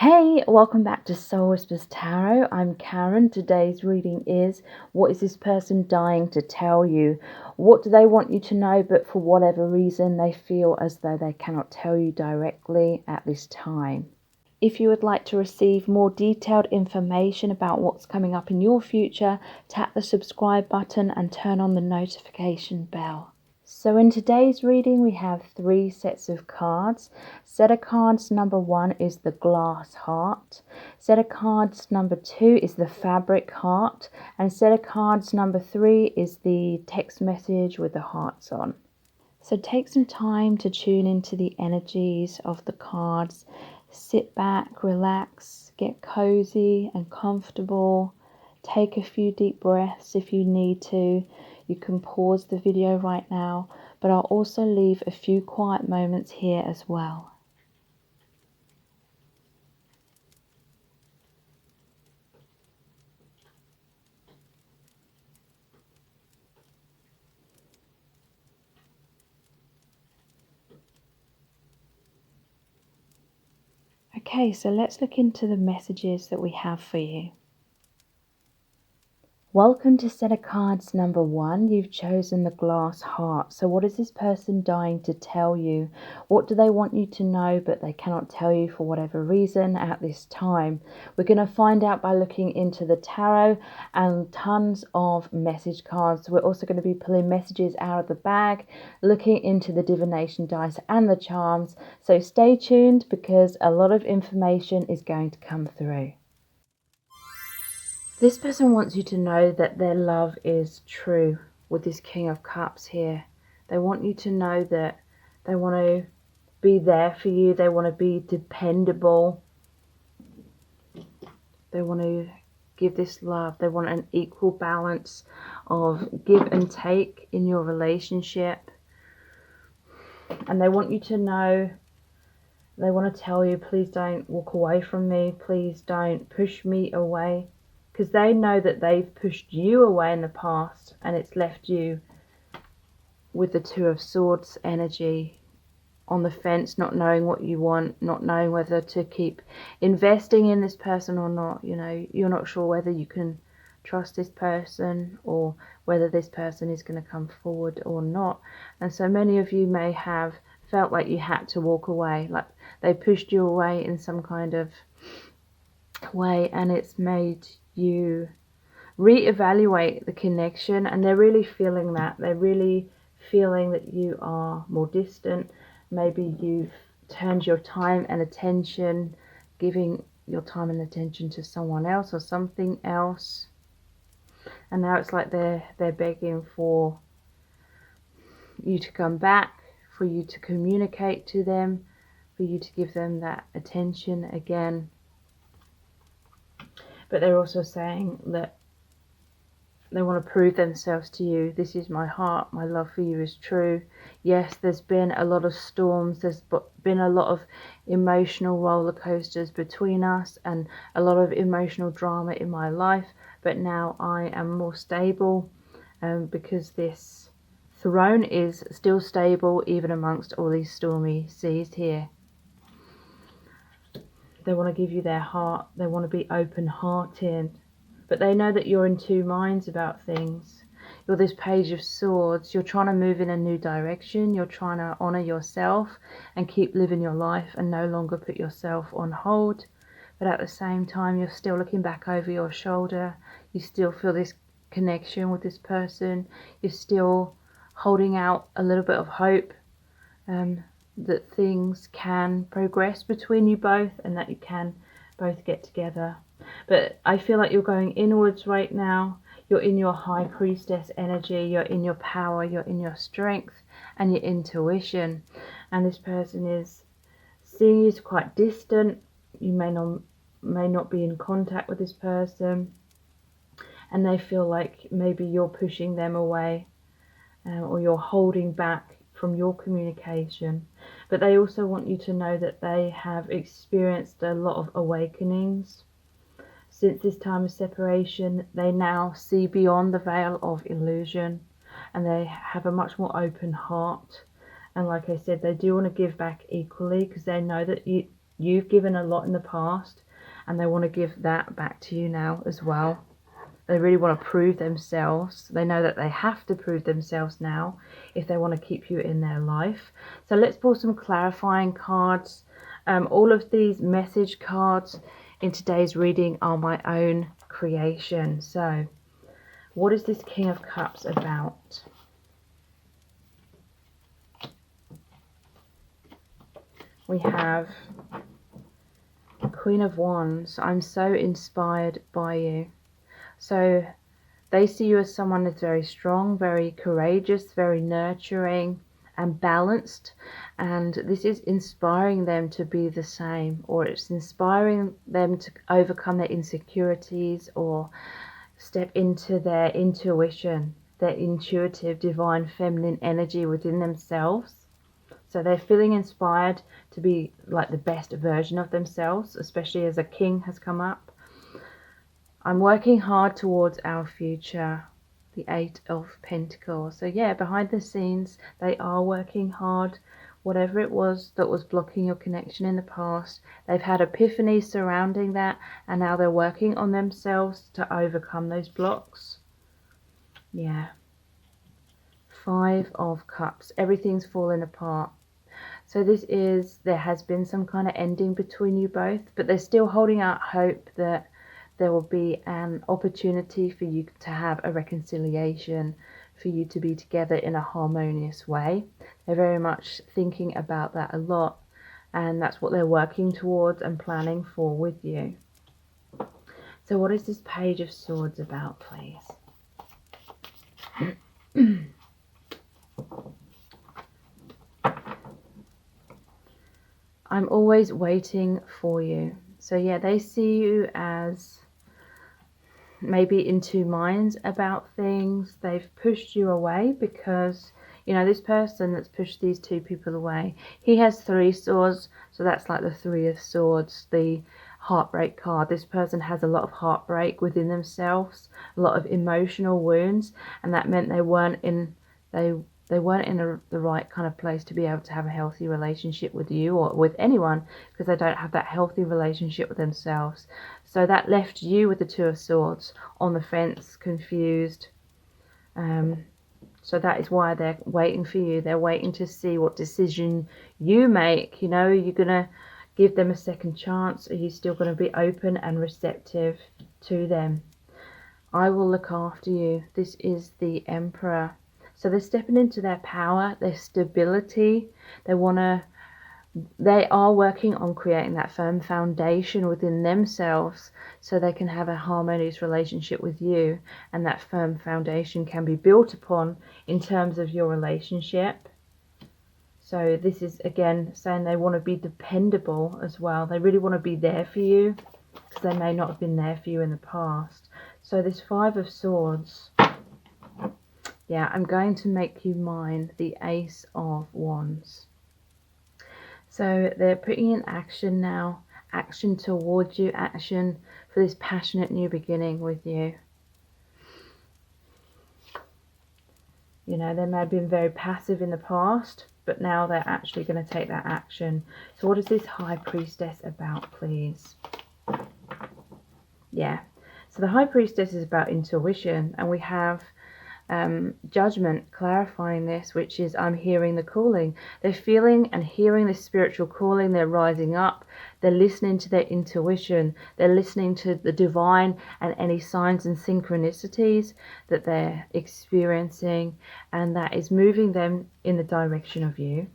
Hey, welcome back to Soul Whispers Tarot. I'm Karen. Today's reading is, what is this person dying to tell you? What do they want you to know, but for whatever reason they feel as though they cannot tell you directly at this time? If you would like to receive more detailed information about what's coming up in your future, tap the subscribe button and turn on the notification bell. So in today's reading, we have 3 sets of cards. Set of cards number 1 is the glass heart. Set of cards number 2 is the fabric heart. And set of cards number 3 is the text message with the hearts on. So take some time to tune into the energies of the cards. Sit back, relax, get cozy and comfortable. Take a few deep breaths if you need to. You can pause the video right now, but I'll also leave a few quiet moments here as well. Okay, so let's look into the messages that we have for you. Welcome to set of cards number 1. You've chosen the glass heart. So what is this person dying to tell you? What do they want you to know, but they cannot tell you for whatever reason at this time? We're going to find out by looking into the tarot and tons of message cards. We're also going to be pulling messages out of the bag, looking into the divination dice and the charms. So stay tuned because a lot of information is going to come through. This person wants you to know that their love is true with this King of Cups here. They want you to know that they want to be there for you. They want to be dependable. They want to give this love. They want an equal balance of give and take in your relationship. And they want you to know, they want to tell you, please don't walk away from me. Please don't push me away. Because they know that they've pushed you away in the past and it's left you with the Two of Swords energy on the fence, not knowing what you want, not knowing whether to keep investing in this person or not. You know, you're not sure whether you can trust this person or whether this person is going to come forward or not. And so many of you may have felt like you had to walk away, like they pushed you away in some kind of way, and it's made you reevaluate the connection, and they're really feeling that. They're really feeling that you are more distant. Maybe you've turned your time and attention, giving your time and attention to someone else or something else, and now it's like they're begging for you to come back, for you to communicate to them, for you to give them that attention again. But they're also saying that they want to prove themselves to you. This is my heart. My love for you is true. Yes, there's been a lot of storms. There's been a lot of emotional roller coasters between us and a lot of emotional drama in my life. But now I am more stable because this throne is still stable even amongst all these stormy seas here. They want to give you their heart. They want to be open-hearted. But they know that you're in two minds about things. You're this Page of Swords. You're trying to move in a new direction. You're trying to honor yourself and keep living your life and no longer put yourself on hold. But at the same time, you're still looking back over your shoulder. You still feel this connection with this person. You're still holding out a little bit of hope that things can progress between you both and that you can both get together. But I feel like you're going inwards right now. You're in your High Priestess energy. You're in your power. You're in your strength and your intuition. And this person is seeing you as quite distant. You may not be in contact with this person. And they feel like maybe you're pushing them away or you're holding back from your communication. But they also want you to know that they have experienced a lot of awakenings. Since this time of separation, they now see beyond the veil of illusion and they have a much more open heart. And like I said, they do want to give back equally because they know that You've given a lot in the past, and they want to give that back to you now as well. They really want to prove themselves. They know that they have to prove themselves now if they want to keep you in their life. So let's pull some clarifying cards. All of these message cards in today's reading are my own creation. So what is this King of Cups about? We have Queen of Wands. I'm so inspired by you. So they see you as someone that's very strong, very courageous, very nurturing and balanced. And this is inspiring them to be the same, or it's inspiring them to overcome their insecurities or step into their intuition, their intuitive, divine, feminine energy within themselves. So they're feeling inspired to be like the best version of themselves, especially as a king has come up. I'm working hard towards our future, the Eight of Pentacles. So yeah, behind the scenes, they are working hard. Whatever it was that was blocking your connection in the past, they've had epiphanies surrounding that, and now they're working on themselves to overcome those blocks. Yeah. Five of Cups. Everything's fallen apart. So this is, there has been some kind of ending between you both, but they're still holding out hope that there will be an opportunity for you to have a reconciliation, for you to be together in a harmonious way. They're very much thinking about that a lot, and that's what they're working towards and planning for with you. So what is this Page of Swords about, please? I'm always waiting for you. So yeah, they see you as maybe in two minds about things. They've pushed you away because, you know, this person that's pushed these two people away, he has 3 swords. So that's like the 3 of Swords, the heartbreak card. This person has a lot of heartbreak within themselves, a lot of emotional wounds, and that meant they weren't in the right kind of place to be able to have a healthy relationship with you or with anyone, because they don't have that healthy relationship with themselves. So that left you with the 2 of Swords on the fence, confused. So that is why they're waiting for you. They're waiting to see what decision you make. You know, you're going to give them a second chance. Are you still going to be open and receptive to them? I will look after you. This is the Emperor. So they're stepping into their power, their stability. They are working on creating that firm foundation within themselves so they can have a harmonious relationship with you, and that firm foundation can be built upon in terms of your relationship. So this is again saying they want to be dependable as well. They really want to be there for you because they may not have been there for you in the past. So this 5 of Swords, yeah, I'm going to make you mine, the Ace of Wands. So they're putting in action now, action towards you, action for this passionate new beginning with you. You know, they may have been very passive in the past, but now they're actually going to take that action. So what is this High Priestess about, please? Yeah, so the High Priestess is about intuition, and we have Judgment clarifying this, which is I'm hearing the calling. They're feeling and hearing this spiritual calling. They're rising up. They're listening to their intuition. They're listening to the divine and any signs and synchronicities that they're experiencing, and that is moving them in the direction of you.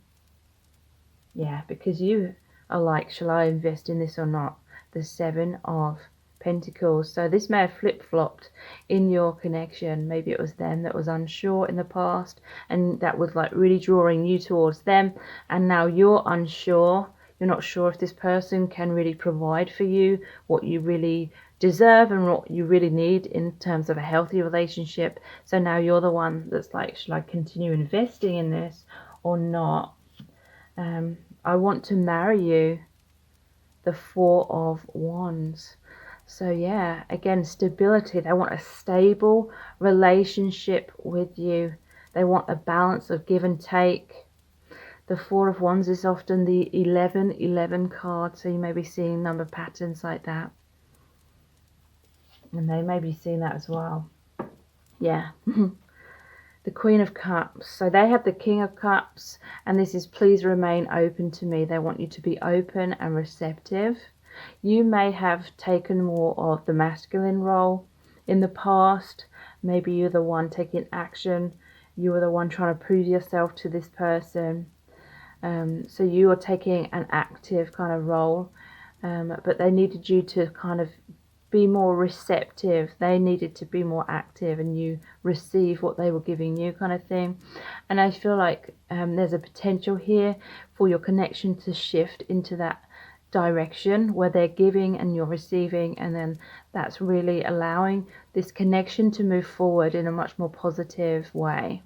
Yeah, because you are like, shall I invest in this or not? The 7 of Pentacles. So this may have flip-flopped in your connection. Maybe it was them that was unsure in the past, and that was like really drawing you towards them, and now you're unsure. You're not sure if this person can really provide for you what you really deserve and what you really need in terms of a healthy relationship. So now you're the one that's like, should I continue investing in this or not? I want to marry you, the 4 of Wands. So yeah, again, stability. They want a stable relationship with you. They want a balance of give and take. The Four of Wands is often the 11 card, so you may be seeing number patterns like that. And they may be seeing that as well. Yeah. The Queen of Cups. So they have the King of Cups, and this is please remain open to me. They want you to be open and receptive. You may have taken more of the masculine role in the past. Maybe you're the one taking action. You were the one trying to prove yourself to this person. So you are taking an active kind of role, but they needed you to kind of be more receptive. They needed to be more active, and you receive what they were giving you, kind of thing. And I feel like there's a potential here for your connection to shift into that direction where they're giving and you're receiving, and then that's really allowing this connection to move forward in a much more positive way.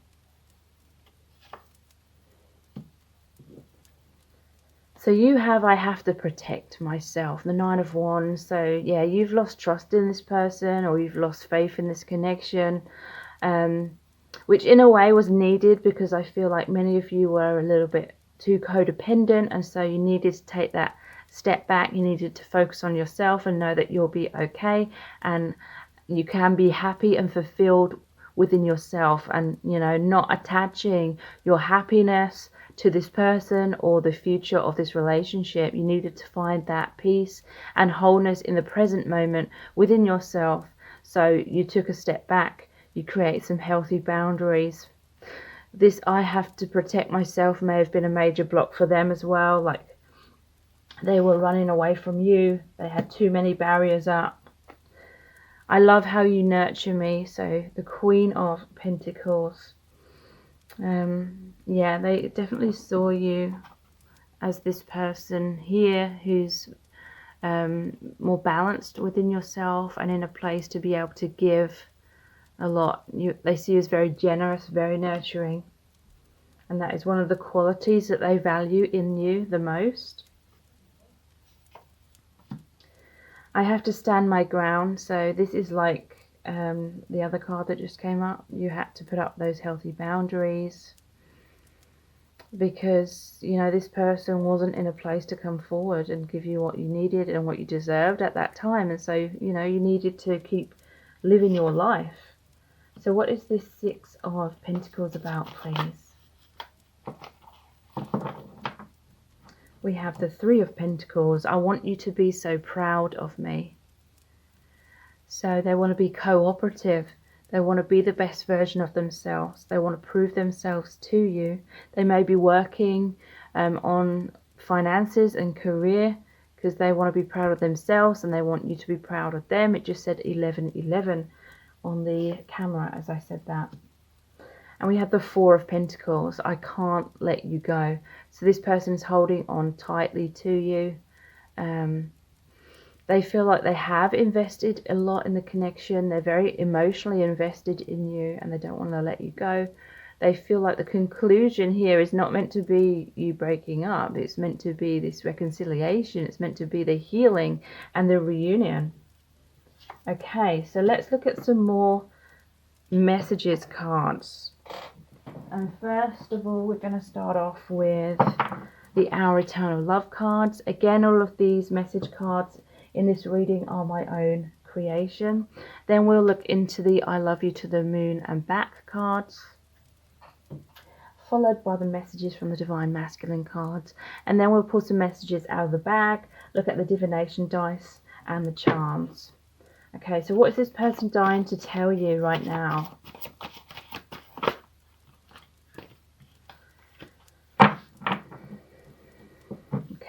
So you have, I have to protect myself, the Nine of Wands. So yeah, you've lost trust in this person, or you've lost faith in this connection, which in a way was needed, because I feel like many of you were a little bit too codependent, and so you needed to take that step back. You needed to focus on yourself and know that you'll be okay, and you can be happy and fulfilled within yourself, and not attaching your happiness to this person or the future of this relationship. You needed to find that peace and wholeness in the present moment within yourself. So you took a step back. You create some healthy boundaries. This I have to protect myself may have been a major block for them as well. Like they were running away from you. They had too many barriers up. I love how you nurture me. So the Queen of Pentacles. Yeah, they definitely saw you as this person here who's more balanced within yourself and in a place to be able to give a lot. They see you as very generous, very nurturing, and that is one of the qualities that they value in you the most. I have to stand my ground. So this is like the other card that just came up. You had to put up those healthy boundaries, because this person wasn't in a place to come forward and give you what you needed and what you deserved at that time, and so you needed to keep living your life. So what is this Six of Pentacles about, please? We have the Three of Pentacles. I want you to be so proud of me. So they want to be cooperative. They want to be the best version of themselves. They want to prove themselves to you. They may be working on finances and career, because they want to be proud of themselves and they want you to be proud of them. It just said 1111 on the camera as I said that. And we have the Four of Pentacles. I can't let you go. So this person is holding on tightly to you. They feel like they have invested a lot in the connection. They're very emotionally invested in you, and they don't want to let you go. They feel like the conclusion here is not meant to be you breaking up. It's meant to be this reconciliation. It's meant to be the healing and the reunion. Okay, so let's look at some more messages cards. And first of all, we're going to start off with the Our Eternal Love cards. Again, all of these message cards in this reading are my own creation. Then we'll look into the I Love You to the Moon and Back cards, followed by the messages from the Divine Masculine cards. And then we'll pull some messages out of the bag, look at the divination dice and the charms. Okay, so what is this person dying to tell you right now?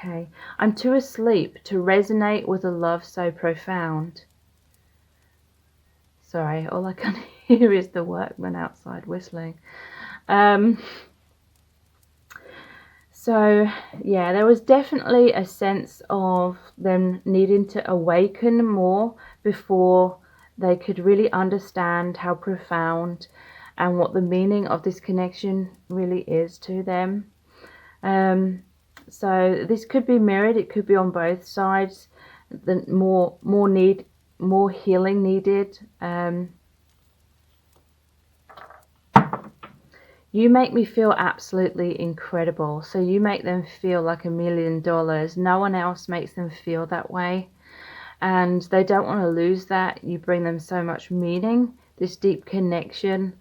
Okay, I'm too asleep to resonate with a love so profound. Sorry, all I can hear is the workman outside whistling. So yeah, there was definitely a sense of them needing to awaken more before they could really understand how profound and what the meaning of this connection really is to them. So this could be mirrored. It could be on both sides. The more healing needed. You make me feel absolutely incredible. So you make them feel like $1 million. No one else makes them feel that way. And they don't want to lose that. You bring them so much meaning. This deep connection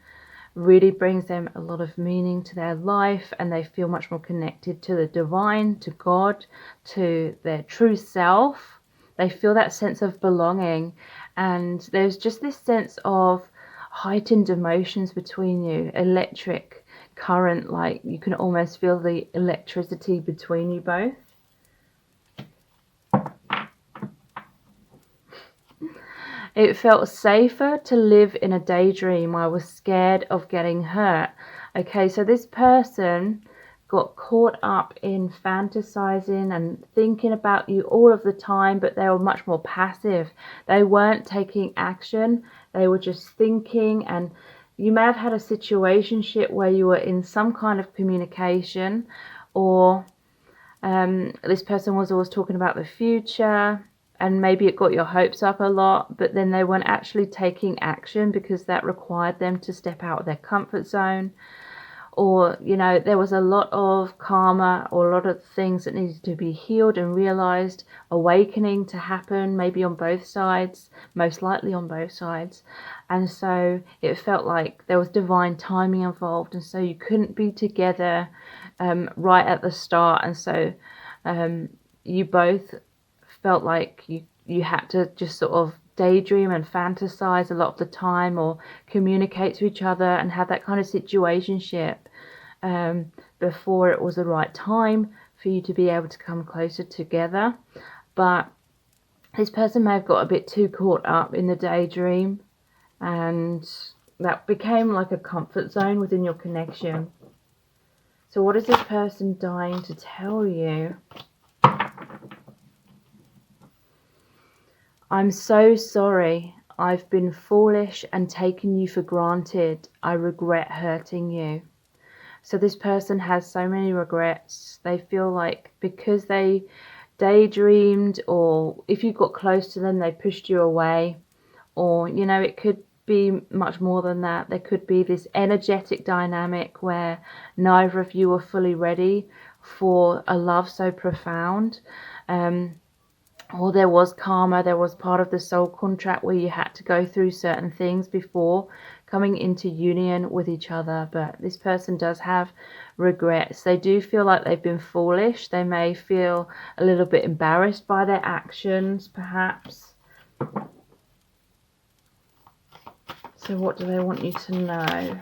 really brings them a lot of meaning to their life, and they feel much more connected to the divine, to God, to their true self. They feel that sense of belonging, and there's just this sense of heightened emotions between you, electric current, like you can almost feel the electricity between you both. It felt safer to live in a daydream. I was scared of getting hurt. Okay, so this person got caught up in fantasizing and thinking about you all of the time, but they were much more passive. They weren't taking action. They were just thinking, and you may have had a situationship where you were in some kind of communication, or this person was always talking about the future, and maybe it got your hopes up a lot, but then they weren't actually taking action because that required them to step out of their comfort zone. Or, you know, there was a lot of karma or a lot of things that needed to be healed and realized, awakening to happen, maybe on both sides, most likely on both sides. And so it felt like there was divine timing involved, and so you couldn't be together right at the start. And so you both felt like you had to just sort of daydream and fantasize a lot of the time, or communicate to each other and have that kind of situationship before it was the right time for you to be able to come closer together. But this person may have got a bit too caught up in the daydream, and that became like a comfort zone within your connection. So what is this person dying to tell you? I'm so sorry. I've been foolish and taken you for granted. I regret hurting you. So this person has so many regrets. They feel like because they daydreamed, or if you got close to them, they pushed you away. Or, you know, it could be much more than that. There could be this energetic dynamic where neither of you were fully ready for a love so profound. Or there was karma, there was part of the soul contract where you had to go through certain things before coming into union with each other. But this person does have regrets. They do feel like they've been foolish. They may feel a little bit embarrassed by their actions, perhaps. So what do they want you to know?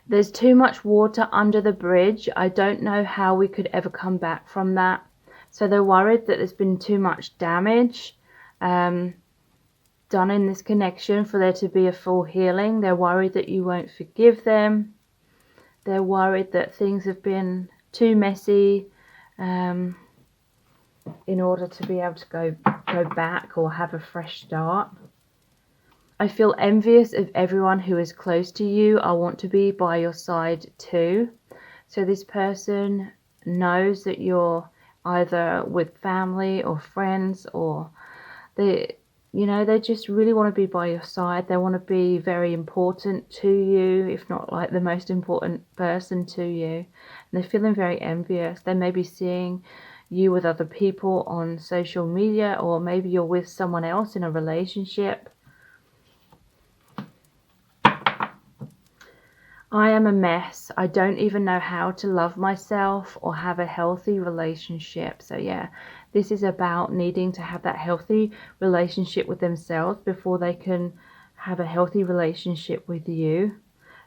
There's too much water under the bridge. I don't know how we could ever come back from that. So they're worried that there's been too much damage done in this connection for there to be a full healing. They're worried that you won't forgive them. They're worried that things have been too messy in order to be able to go back or have a fresh start. I feel envious of everyone who is close to you. I want to be by your side too. So this person knows that you're either with family or friends, or they just really want to be by your side. They want to be very important to you, if not like the most important person to you. And they're feeling very envious. They may be seeing you with other people on social media, or maybe you're with someone else in a relationship. I am a mess. I don't even know how to love myself or have a healthy relationship. So yeah, this is about needing to have that healthy relationship with themselves before they can have a healthy relationship with you.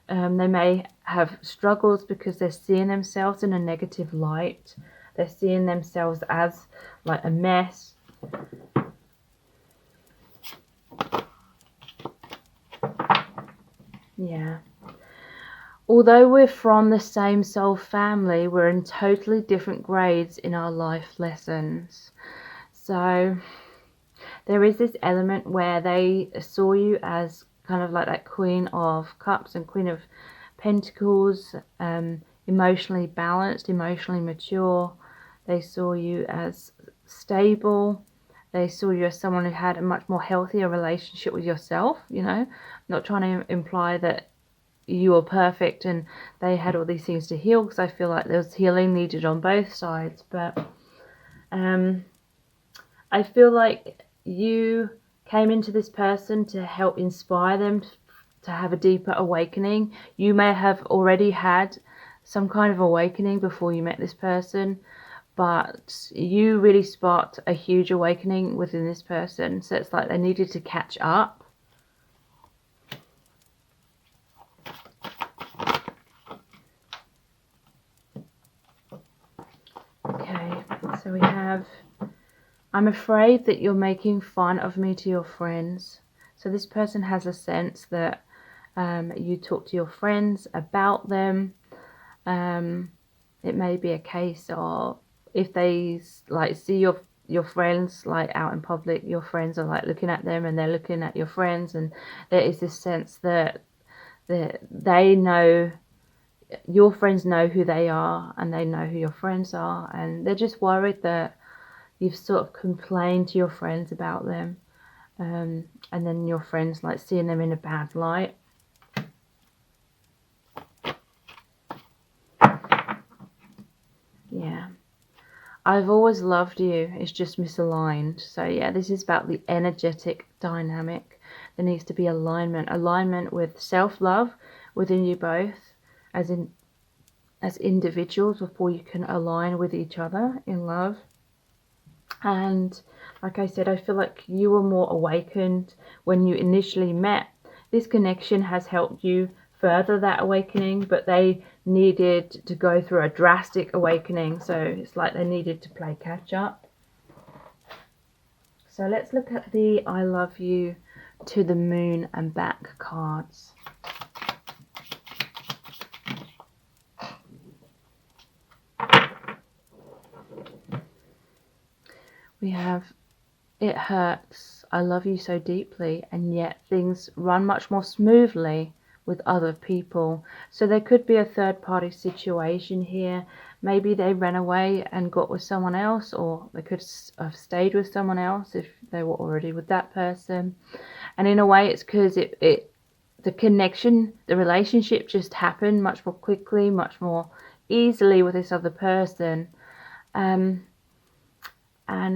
They may have struggles because they're seeing themselves in a negative light. They're seeing themselves as like a mess. Yeah. Although we're from the same soul family, we're in totally different grades in our life lessons. So there is this element where they saw you as kind of like that Queen of Cups and Queen of Pentacles, emotionally balanced, emotionally mature. They saw you as stable. They saw you as someone who had a much more healthier relationship with yourself, you know. Not trying to imply that you were perfect and they had all these things to heal, because I feel like there was healing needed on both sides. But I feel like you came into this person to help inspire them to have a deeper awakening. You may have already had some kind of awakening before you met this person, but you really sparked a huge awakening within this person. So it's like they needed to catch up. Okay, so we have, I'm afraid that you're making fun of me to your friends. So this person has a sense that you talk to your friends about them. It may be a case of, if they like see your friends like out in public, your friends are like looking at them and they're looking at your friends, and there is this sense that they know, your friends know who they are and they know who your friends are, and they're just worried that you've sort of complained to your friends about them, and then your friends like seeing them in a bad light. Yeah. I've always loved you. It's just misaligned. So yeah, this is about the energetic dynamic. There needs to be alignment with self-love within you both, as individuals, before you can align with each other in love. And like I said, I feel like you were more awakened when you initially met. This connection has helped you further that awakening, but they needed to go through a drastic awakening, so it's like they needed to play catch up. So let's look at the I love you to the moon and back cards. We have, it hurts, I love you so deeply, and yet things run much more smoothly with other people. So there could be a third party situation here. Maybe they ran away and got with someone else, or they could have stayed with someone else if they were already with that person. And in a way, it's because the connection, the relationship just happened much more quickly, much more easily with this other person. And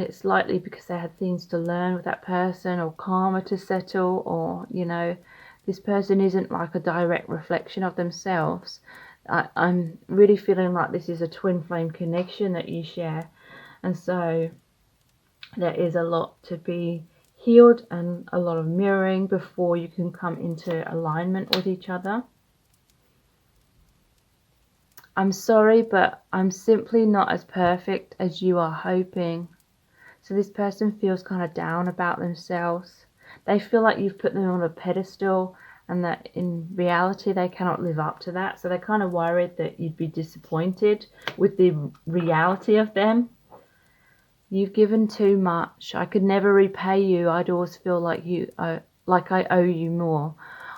it's likely because they had things to learn with that person, or karma to settle, or, you know, this person isn't like a direct reflection of themselves. I'm really feeling like this is a twin flame connection that you share. And so there is a lot to be healed and a lot of mirroring before you can come into alignment with each other. I'm sorry, but I'm simply not as perfect as you are hoping. So this person feels kind of down about themselves. They feel like you've put them on a pedestal, and that in reality they cannot live up to that. So they're kind of worried that you'd be disappointed with the reality of them. You've given too much. I could never repay you. I'd always feel like like I owe you more.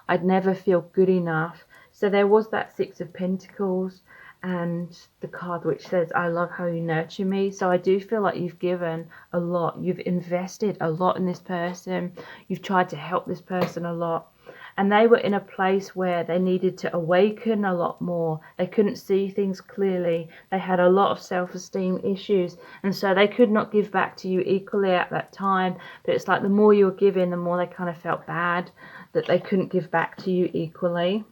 I'd never feel good enough. So there was that Six of Pentacles and the card which says, I love how you nurture me. So I do feel like you've given a lot. You've invested a lot in this person. You've tried to help this person a lot. And they were in a place where they needed to awaken a lot more. They couldn't see things clearly. They had a lot of self-esteem issues. And so they could not give back to you equally at that time. But it's like the more you were giving, the more they kind of felt bad that they couldn't give back to you equally.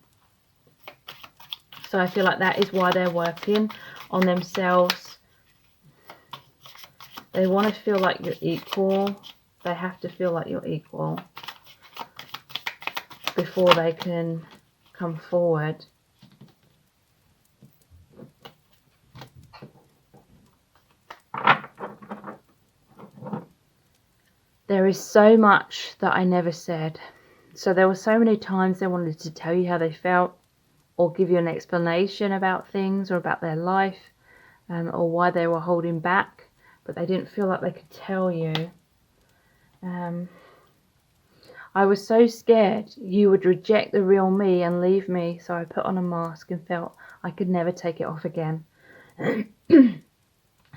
So I feel like that is why they're working on themselves. They want to feel like you're equal. They have to feel like you're equal before they can come forward. There is so much that I never said. So there were so many times they wanted to tell you how they felt, or give you an explanation about things or about their life, or why they were holding back, but they didn't feel like they could tell you. I was so scared you would reject the real me and leave me, so I put on a mask and felt I could never take it off again.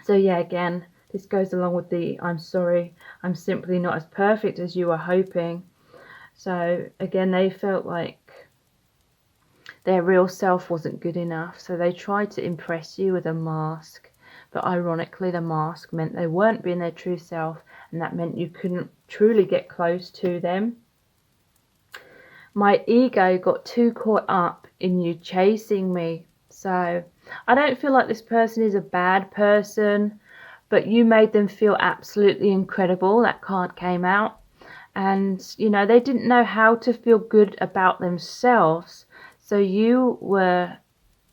So yeah, again, this goes along with the I'm sorry, I'm simply not as perfect as you were hoping. So again, they felt like their real self wasn't good enough, so they tried to impress you with a mask. But ironically, the mask meant they weren't being their true self, and that meant you couldn't truly get close to them. My ego got too caught up in you chasing me. So I don't feel like this person is a bad person, but you made them feel absolutely incredible. That card came out. And, you know, they didn't know how to feel good about themselves. So you were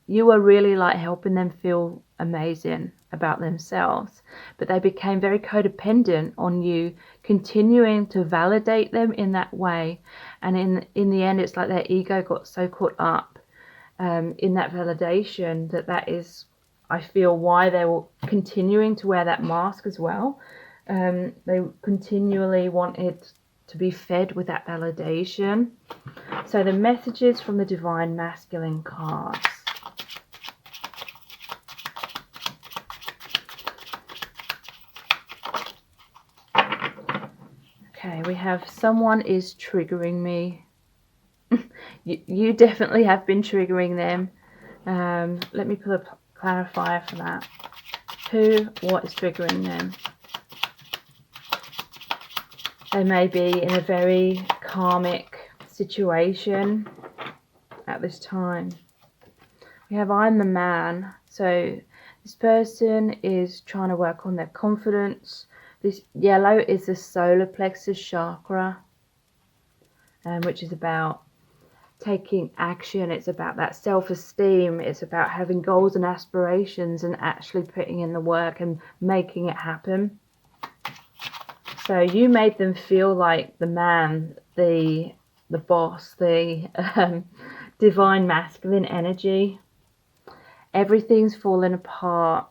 really like helping them feel amazing about themselves, but they became very codependent on you continuing to validate them in that way. And in the end, it's like their ego got so caught up in that validation that is, I feel, why they were continuing to wear that mask as well. They continually wanted to be fed with that validation. So the messages from the Divine Masculine cards. Okay, we have someone is triggering me. you definitely have been triggering them. Let me put a clarifier for that. What is triggering them? They may be in a very karmic situation at this time. We have I'm the man. So this person is trying to work on their confidence. This yellow is the solar plexus chakra, which is about taking action. It's about that self-esteem. It's about having goals and aspirations and actually putting in the work and making it happen. So you made them feel like the man, the boss, the divine masculine energy. Everything's fallen apart.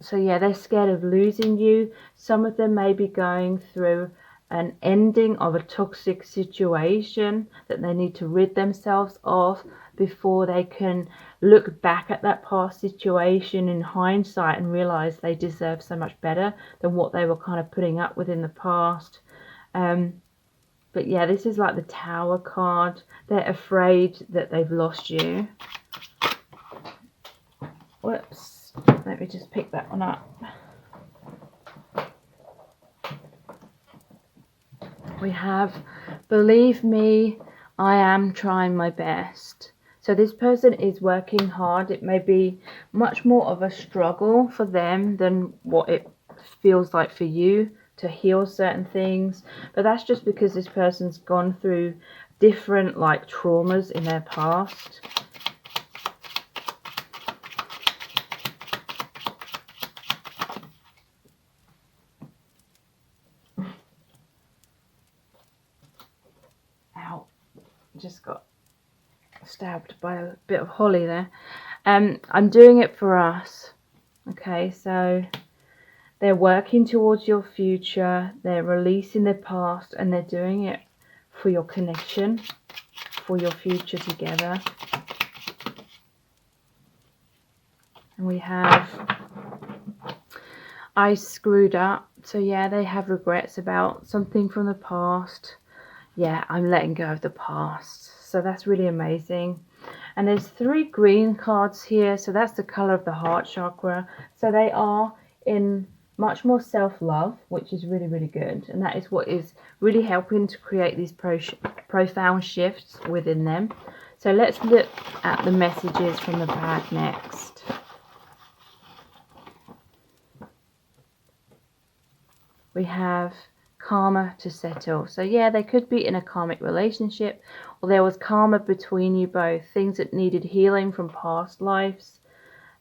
So yeah, they're scared of losing you. Some of them may be going through an ending of a toxic situation that they need to rid themselves of before they can look back at that past situation in hindsight and realize they deserve so much better than what they were kind of putting up with in the past. But yeah, this is like the Tower card. They're afraid that they've lost you. Whoops. Let me just pick that one up. We have, believe me, I am trying my best. So this person is working hard. It may be much more of a struggle for them than what it feels like for you to heal certain things. But that's just because this person's gone through different like traumas in their past. Just got stabbed by a bit of holly there. I'm doing it for us. Okay, so they're working towards your future, they're releasing their past, and they're doing it for your connection, for your future together. And we have I screwed up. So yeah, they have regrets about something from the past. Yeah, I'm letting go of the past. So that's really amazing. And there's 3 green cards here. So that's the color of the heart chakra. So they are in much more self-love, which is really, really good. And that is what is really helping to create these profound shifts within them. So let's look at the messages from the bag next. We have karma to settle. So yeah, they could be in a karmic relationship, or there was karma between you both, things that needed healing from past lives.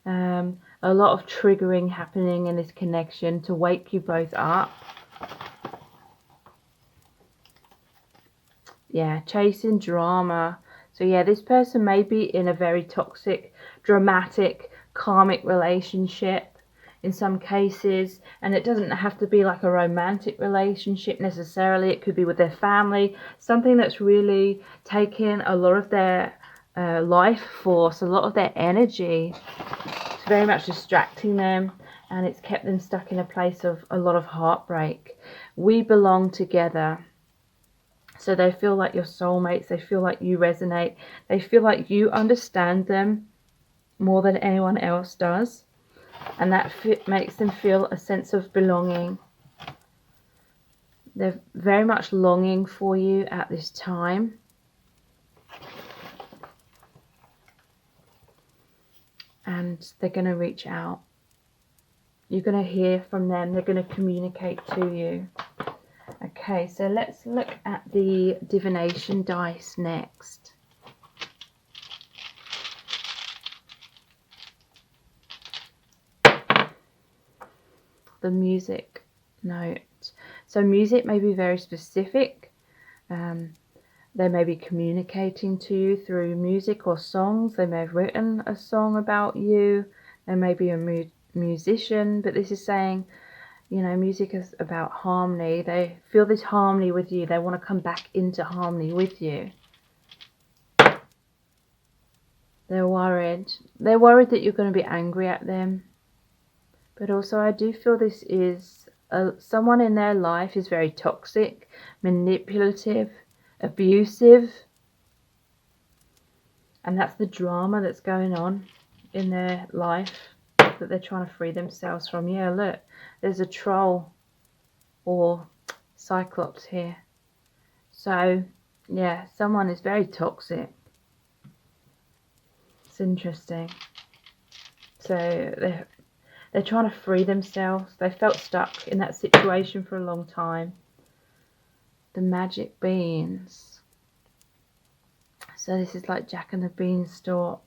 A lot of triggering happening in this connection to wake you both up. Yeah, chasing drama. So yeah, this person may be in a very toxic, dramatic, karmic relationship in some cases, and it doesn't have to be like a romantic relationship necessarily. It could be with their family, something that's really taken a lot of their life force, a lot of their energy. It's very much distracting them, and it's kept them stuck in a place of a lot of heartbreak. We belong together. So they feel like your soulmates, they feel like you resonate, they feel like you understand them more than anyone else does. And that makes them feel a sense of belonging. They're very much longing for you at this time. And they're going to reach out. You're going to hear from them. They're going to communicate to you. Okay, so let's look at the divination dice next. The music note. So music may be very specific. They may be communicating to you through music or songs. They may have written a song about you. They may be a musician, but this is saying, you know, music is about harmony. They feel this harmony with you. They want to come back into harmony with you. They're worried. They're worried that you're going to be angry at them. But also I do feel this is someone in their life is very toxic, manipulative, abusive. And that's the drama that's going on in their life that they're trying to free themselves from. Yeah, look, there's a troll or cyclops here. So, yeah, someone is very toxic. It's interesting. So they're trying to free themselves. They felt stuck in that situation for a long time. The magic beans. So this is like Jack and the Beanstalk.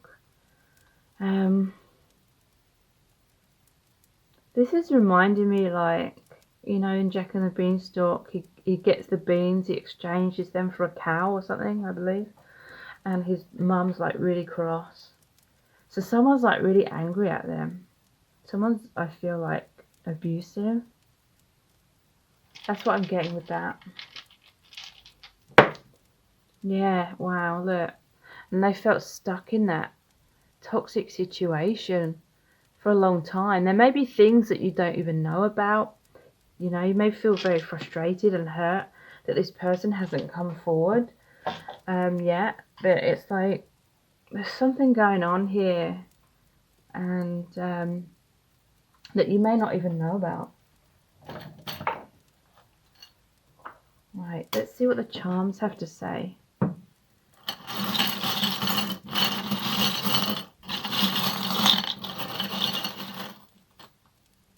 This is reminding me, like, you know, in Jack and the Beanstalk, he gets the beans, he exchanges them for a cow or something, I believe. And his mum's like really cross. So someone's like really angry at them. Someone's, I feel like, abusive. That's what I'm getting with that. Yeah, wow, look. And they felt stuck in that toxic situation for a long time. There may be things that you don't even know about. You know, you may feel very frustrated and hurt that this person hasn't come forward yet. But it's like, there's something going on here. And that you may not even know about. Right, let's see what the charms have to say.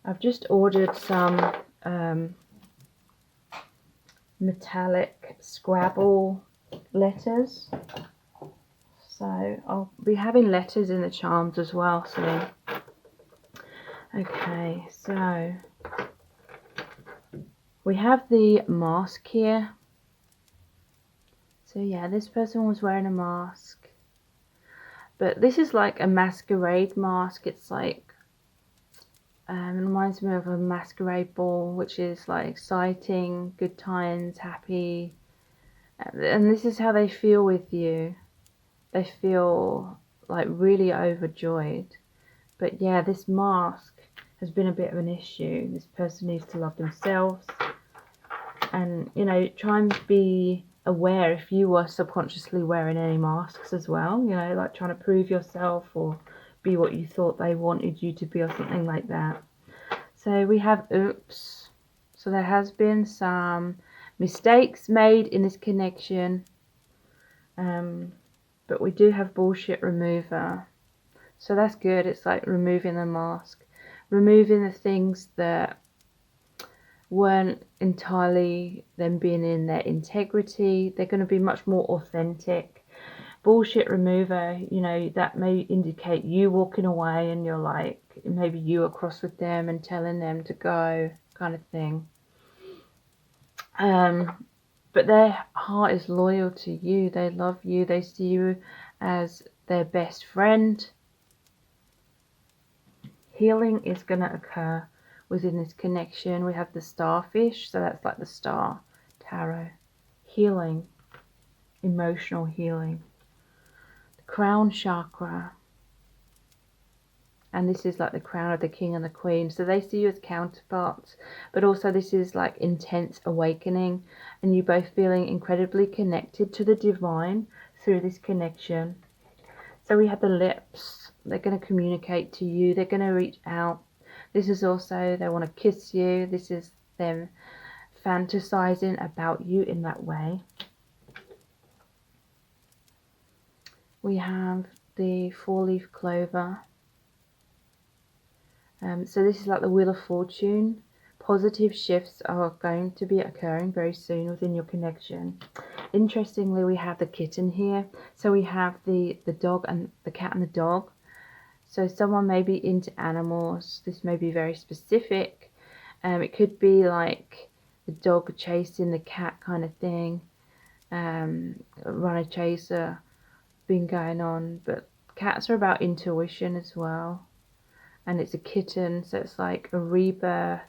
I've just ordered some metallic Scrabble letters. So I'll be having letters in the charms as well soon. Okay, so we have the mask here. So yeah, this person was wearing a mask. But this is like a masquerade mask. It's like, it reminds me of a masquerade ball, which is like exciting, good times, happy. And this is how they feel with you. They feel like really overjoyed. But yeah, this mask has been a bit of an issue. This person needs to love themselves. And, you know, try and be aware if you were subconsciously wearing any masks as well. You know, like trying to prove yourself or be what you thought they wanted you to be or something like that. So we have oops. So there has been some mistakes made in this connection. But we do have bullshit remover. So that's good. It's like removing the mask. Removing the things that weren't entirely them being in their integrity. They're going to be much more authentic. Bullshit remover, you know, that may indicate you walking away and you're like, maybe you are cross with them and telling them to go, kind of thing. But their heart is loyal to you. They love you. They see you as their best friend. Healing is going to occur within this connection. We have the starfish, so that's like the star tarot. Healing, emotional healing. The crown chakra. And this is like the crown of the king and the queen. So they see you as counterparts, but also this is like intense awakening, and you both feeling incredibly connected to the divine through this connection. So we have the lips. They're going to communicate to you. They're going to reach out. This is also, they want to kiss you. This is them fantasizing about you in that way. We have the 4-leaf clover. So this is like the Wheel of Fortune. Positive shifts are going to be occurring very soon within your connection. Interestingly, we have the kitten here. So we have the dog and the cat and the dog. So someone may be into animals. This may be very specific. It could be like the dog chasing the cat kind of thing. Runner chaser been going on. But cats are about intuition as well. And it's a kitten, so it's like a rebirth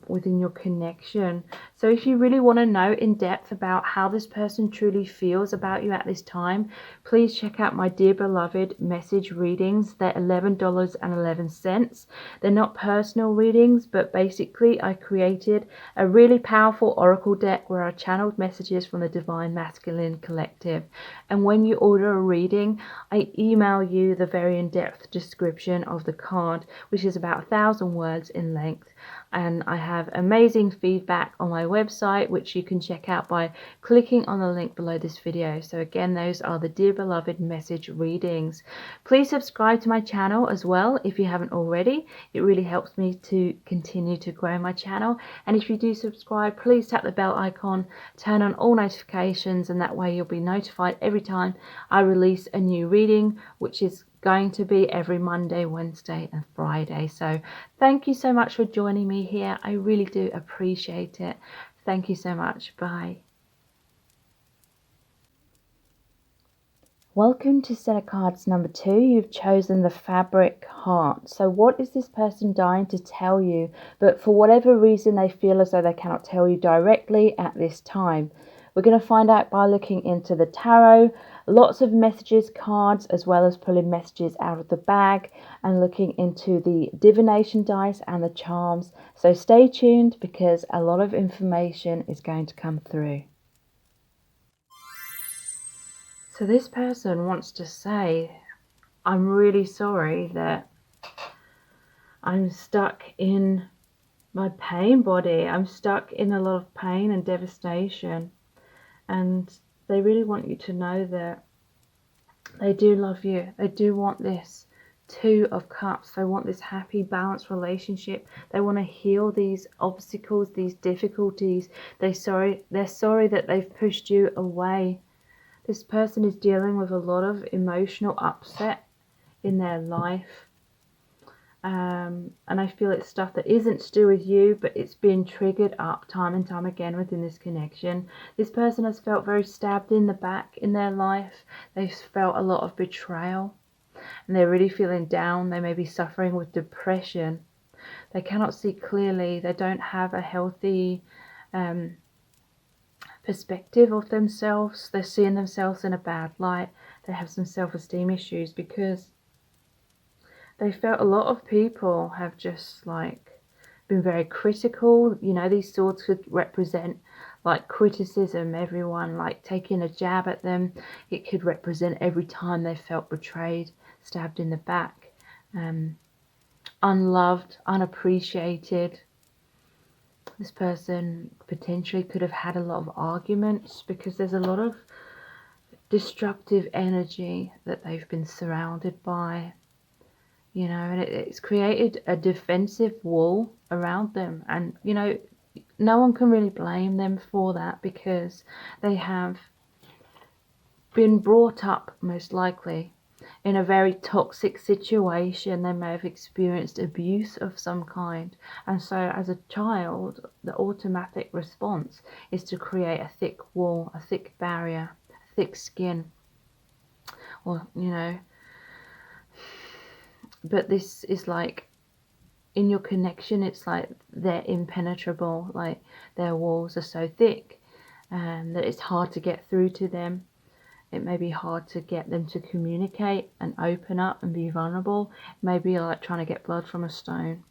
within your connection. So if you really want to know in depth about how this person truly feels about you at this time, please check out my Dear Beloved message readings. They're $11.11. They're not personal readings, but basically I created a really powerful oracle deck where I channeled messages from the Divine Masculine Collective. And when you order a reading, I email you the very in-depth description of the card, which is about 1,000 words in length. And I have amazing feedback on my website, which you can check out by clicking on the link below this video. So again, those are the Dear Beloved message readings. Please subscribe to my channel as well if you haven't already. It really helps me to continue to grow my channel. And if you do subscribe, please tap the bell icon, turn on all notifications, and that way you'll be notified every time I release a new reading, which is going to be every Monday, Wednesday and Friday. So thank you so much for joining me here. I really do appreciate it. Thank you so much. Bye. Welcome to set of cards number 2. You've chosen the fabric heart. So what is this person dying to tell you, but for whatever reason they feel as though they cannot tell you directly at this time? We're going to find out by looking into the tarot, lots of messages cards, as well as pulling messages out of the bag and looking into the divination dice and the charms. So stay tuned because a lot of information is going to come through. So this person wants to say, I'm really sorry that I'm stuck in my pain body. I'm stuck in a lot of pain and devastation. And they really want you to know that they do love you. They do want this 2 of Cups. They want this happy, balanced relationship. They want to heal these obstacles, these difficulties. They're sorry that they've pushed you away. This person is dealing with a lot of emotional upset in their life. And I feel it's stuff that isn't to do with you, but it's been triggered up time and time again within this connection. This person has felt very stabbed in the back in their life. They've felt a lot of betrayal, and they're really feeling down. They may be suffering with depression. They cannot see clearly. They don't have a healthy perspective of themselves. They're seeing themselves in a bad light. They have some self-esteem issues because they felt a lot of people have just like been very critical. You know, these swords could represent like criticism, everyone like taking a jab at them. It could represent every time they felt betrayed, stabbed in the back, unloved, unappreciated. This person potentially could have had a lot of arguments because there's a lot of destructive energy that they've been surrounded by. You know, and it's created a defensive wall around them. And, you know, no one can really blame them for that because they have been brought up, most likely, in a very toxic situation. They may have experienced abuse of some kind. And so as a child, the automatic response is to create a thick wall, a thick barrier, a thick skin. Or, you know, but this is like in your connection, it's like they're impenetrable, like their walls are so thick that it's hard to get through to them. it may be hard to get them to communicate and open up and be vulnerable. It may be like trying to get blood from a stone.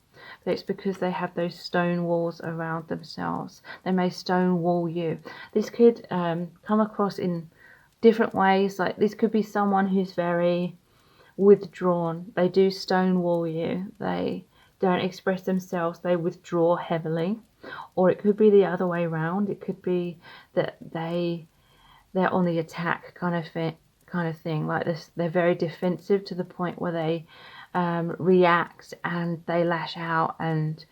But it's because they have those stone walls around themselves. They may stonewall you. This could come across in different ways. Like this could be someone who's very withdrawn. They do stonewall you. They don't express themselves. They withdraw heavily. Or it could be the other way around. It could be that they're on the attack kind of thing. Like this, they're very defensive to the point where they react and they lash out, and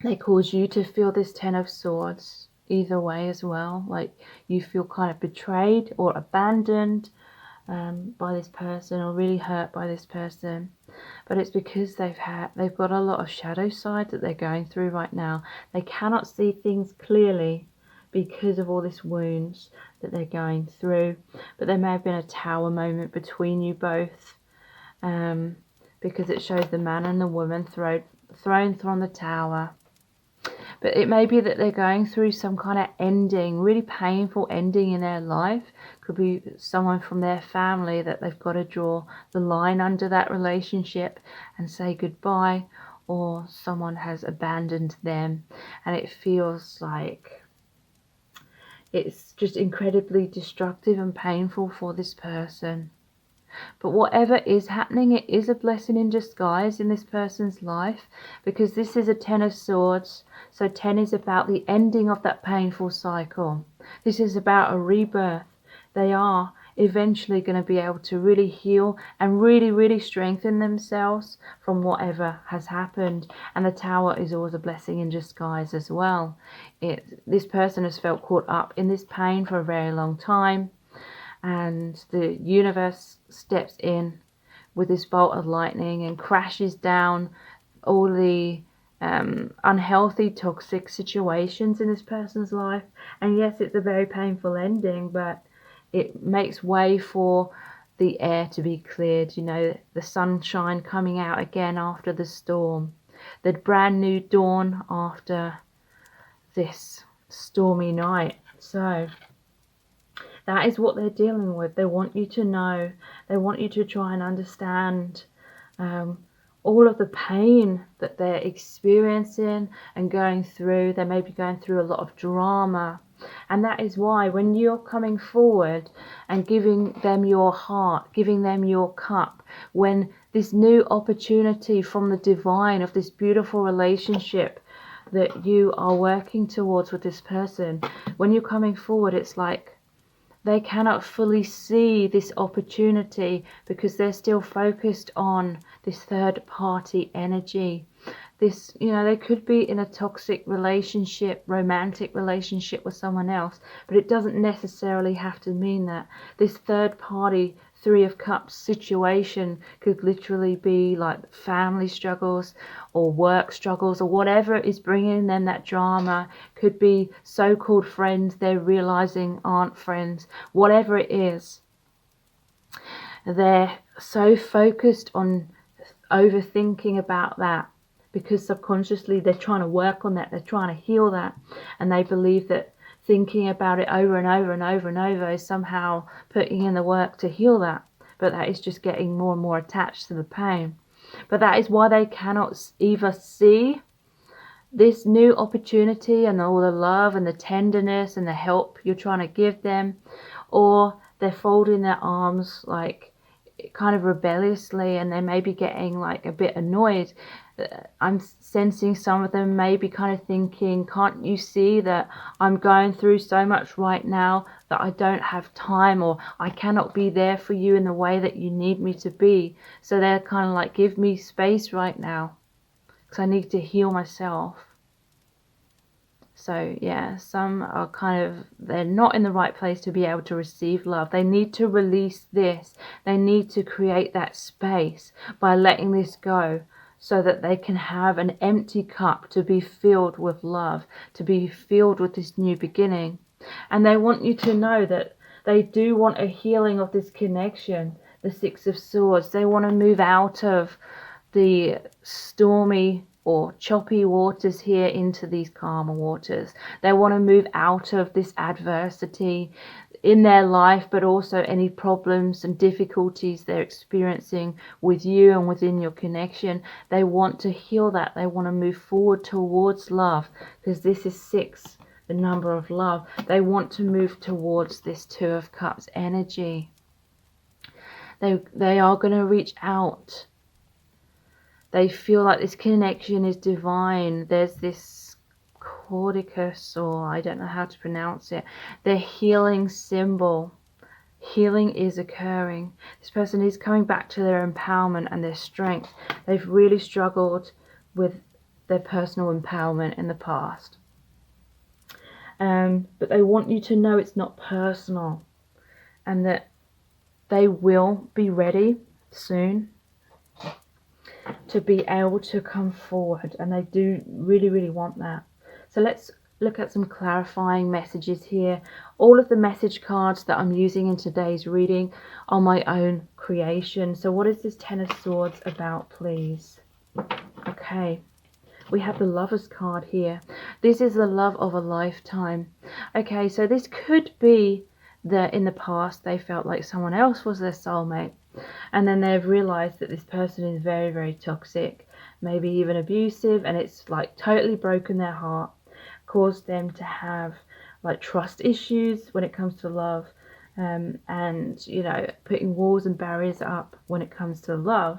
they cause you to feel this Ten of Swords either way as well. Like you feel kind of betrayed or abandoned by this person, or really hurt by this person. But it's because they've got a lot of shadow side that they're going through right now. They cannot see things clearly because of all this wounds that they're going through. But there may have been a tower moment between you both, because it shows the man and the woman thrown from the tower. But it may be that they're going through some kind of ending, really painful ending in their life. Could be someone from their family that they've got to draw the line under that relationship and say goodbye, or someone has abandoned them, and it feels like it's just incredibly destructive and painful for this person. But whatever is happening, it is a blessing in disguise in this person's life, because this is a Ten of Swords. So 10 is about the ending of that painful cycle. This is about a rebirth. They are eventually going to be able to really heal and really, really strengthen themselves from whatever has happened. And the Tower is always a blessing in disguise as well. This person has felt caught up in this pain for a very long time, and the universe steps in with this bolt of lightning and crashes down all the unhealthy, toxic situations in this person's life. And yes, it's a very painful ending, but it makes way for the air to be cleared, the sunshine coming out again after the storm, the brand new dawn after this stormy night. So that is what they're dealing with. They want you to know. They want you to try and understand all of the pain that they're experiencing and going through. They may be going through a lot of drama. And that is why when you're coming forward and giving them your heart, giving them your cup, when this new opportunity from the divine of this beautiful relationship that you are working towards with this person, when you're coming forward, it's like they cannot fully see this opportunity because they're still focused on this third party energy. This, they could be in a toxic relationship, romantic relationship with someone else, but it doesn't necessarily have to mean that. This third party Three of Cups situation could literally be like family struggles or work struggles or whatever is bringing them that drama. Could be so-called friends they're realizing aren't friends. Whatever it is, they're so focused on overthinking about that because subconsciously they're trying to work on that, they're trying to heal that, and they believe that thinking about it over and over and over and over is somehow putting in the work to heal that. But that is just getting more and more attached to the pain. But that is why they cannot either see this new opportunity and all the love and the tenderness and the help you're trying to give them, or they're folding their arms like kind of rebelliously, and they may be getting like a bit annoyed. I'm sensing some of them may be kind of thinking, can't you see that I'm going through so much right now that I don't have time, or I cannot be there for you in the way that you need me to be. So they're kind of like, give me space right now because I need to heal myself. So yeah, some are they're not in the right place to be able to receive love. They need to release this. They need to create that space by letting this go so that they can have an empty cup to be filled with love, to be filled with this new beginning. And they want you to know that they do want a healing of this connection, the Six of Swords. They want to move out of the stormy or choppy waters here into these calmer waters. They want to move out of this adversity. in their life, but also any problems and difficulties they're experiencing with you and within your connection. They want to heal that. They want to move forward towards love, because this is 6, the number of love. They want to move towards this 2 of Cups energy. They are going to reach out. They feel like this connection is divine. There's this cordicus, or I don't know how to pronounce it, the healing symbol. Healing is occurring. This person is coming back to their empowerment and their strength. They've really struggled with their personal empowerment in the past. But they want you to know it's not personal, and that they will be ready soon to be able to come forward, and they do really, really want that. So let's look at some clarifying messages here. All of the message cards that I'm using in today's reading are my own creation. So what is this 10 of Swords about, please? Okay, we have the Lover's card here. This is the love of a lifetime. Okay, so this could be that in the past they felt like someone else was their soulmate, and then they've realized that this person is very, very toxic, maybe even abusive, and it's like totally broken their heart, caused them to have like trust issues when it comes to love, and you know, putting walls and barriers up when it comes to love.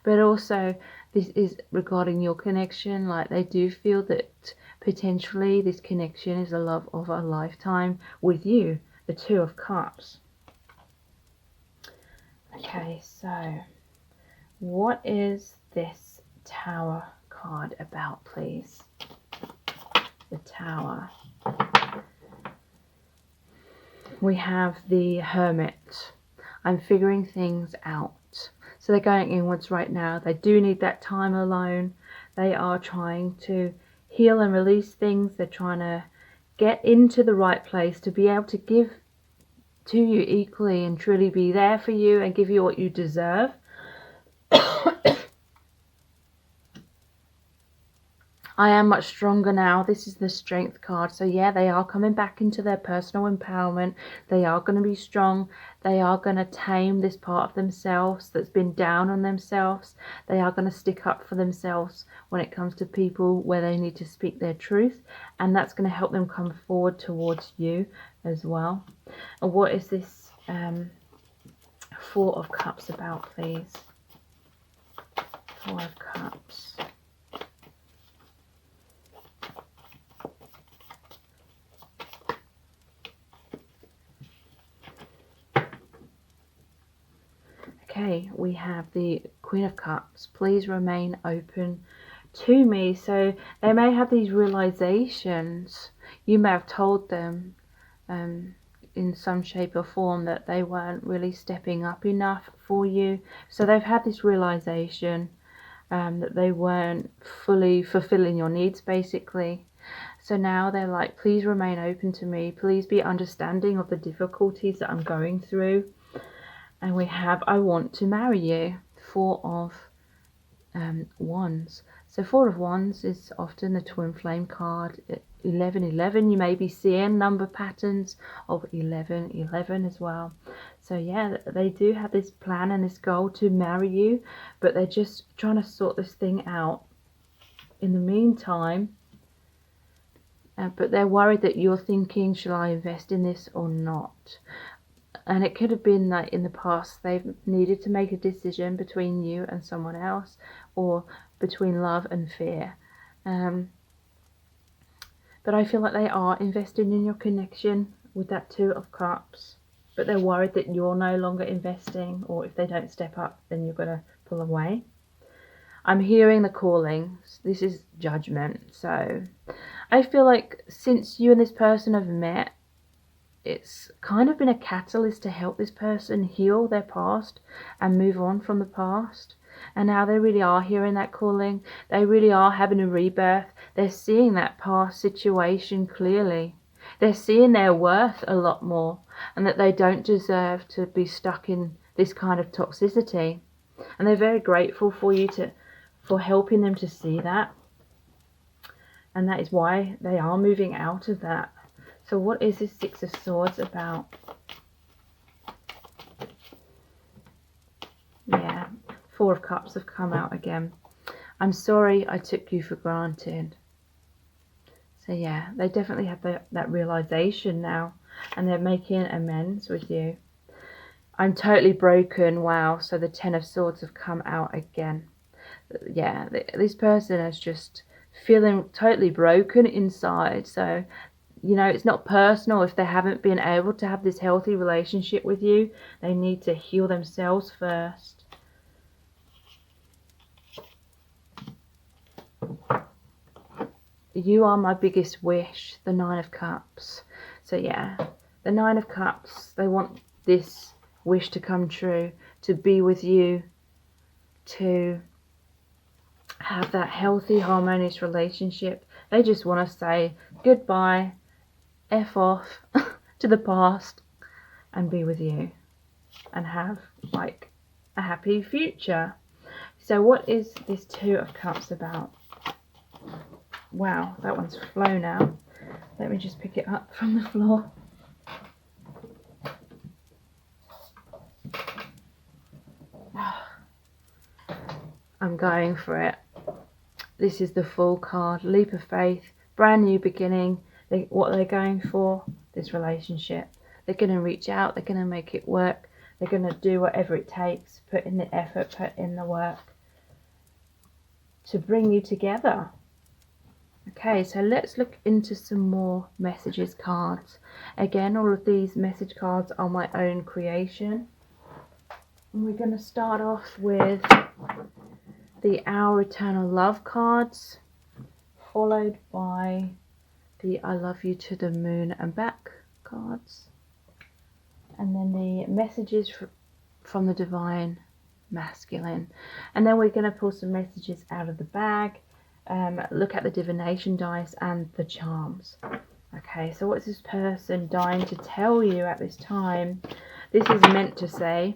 But also this is regarding your connection, like they do feel that potentially this connection is the love of a lifetime with you, the 2 of Cups. Okay, so what is this Tower card about, please? The Tower. We have the Hermit. I'm figuring things out. So they're going inwards right now. They do need that time alone. They are trying to heal and release things. They're trying to get into the right place to be able to give to you equally and truly be there for you and give you what you deserve. I am much stronger now. This is the Strength card. So yeah, they are coming back into their personal empowerment. They are going to be strong. They are going to tame this part of themselves that's been down on themselves. They are going to stick up for themselves when it comes to people where they need to speak their truth. And that's going to help them come forward towards you as well. And what is this 4 of Cups about, please? 4 of Cups. Okay, we have the Queen of Cups. Please remain open to me. So they may have these realizations. You may have told them in some shape or form that they weren't really stepping up enough for you. So they've had this realization that they weren't fully fulfilling your needs, basically. So now they're like, please remain open to me. Please be understanding of the difficulties that I'm going through. And we have, I want to marry you. 4 of Wands. So 4 of Wands is often the twin flame card. 1111, you may be seeing number patterns of 1111 as well. So yeah, they do have this plan and this goal to marry you, but they're just trying to sort this thing out in the meantime. But they're worried that you're thinking, shall I invest in this or not? And it could have been that in the past they've needed to make a decision between you and someone else, or between love and fear. But I feel like they are investing in your connection with that 2 of Cups. But they're worried that you're no longer investing, or if they don't step up, then you're going to pull away. I'm hearing the calling. This is Judgment. So I feel like since you and this person have met, it's kind of been a catalyst to help this person heal their past and move on from the past. And now they really are hearing that calling. They really are having a rebirth. They're seeing that past situation clearly. They're seeing their worth a lot more, and that they don't deserve to be stuck in this kind of toxicity. And they're very grateful for you for helping them to see that. And that is why they are moving out of that. So what is this Six of Swords about? Yeah, Four of Cups have come out again. I'm sorry I took you for granted. So yeah, they definitely have that realization now, and they're making amends with you. I'm totally broken. Wow. So the Ten of Swords have come out again. Yeah, this person is just feeling totally broken inside. So, you know, it's not personal if they haven't been able to have this healthy relationship with you. They need to heal themselves first. You are my biggest wish, the Nine of Cups. So yeah, the Nine of Cups, they want this wish to come true, to be with you, to have that healthy, harmonious relationship. They just want to say goodbye, F off to the past, and be with you and have like a happy future. So what is this Two of Cups about? Wow, that one's flown out. Let me just pick it up from the floor. I'm going for it. This is the Fool card. Leap of faith, brand new beginning. What they're going for, this relationship. They're going to reach out. They're going to make it work. They're going to do whatever it takes. Put in the effort, put in the work to bring you together. Okay, so let's look into some more messages cards. Again, all of these message cards are my own creation. And we're going to start off with the Our Eternal Love cards, followed by the I Love You to the Moon and Back cards, and then the messages from the Divine Masculine. And then we're going to pull some messages out of the bag, look at the divination dice and the charms. Okay, so what's this person dying to tell you at this time? This is meant to say,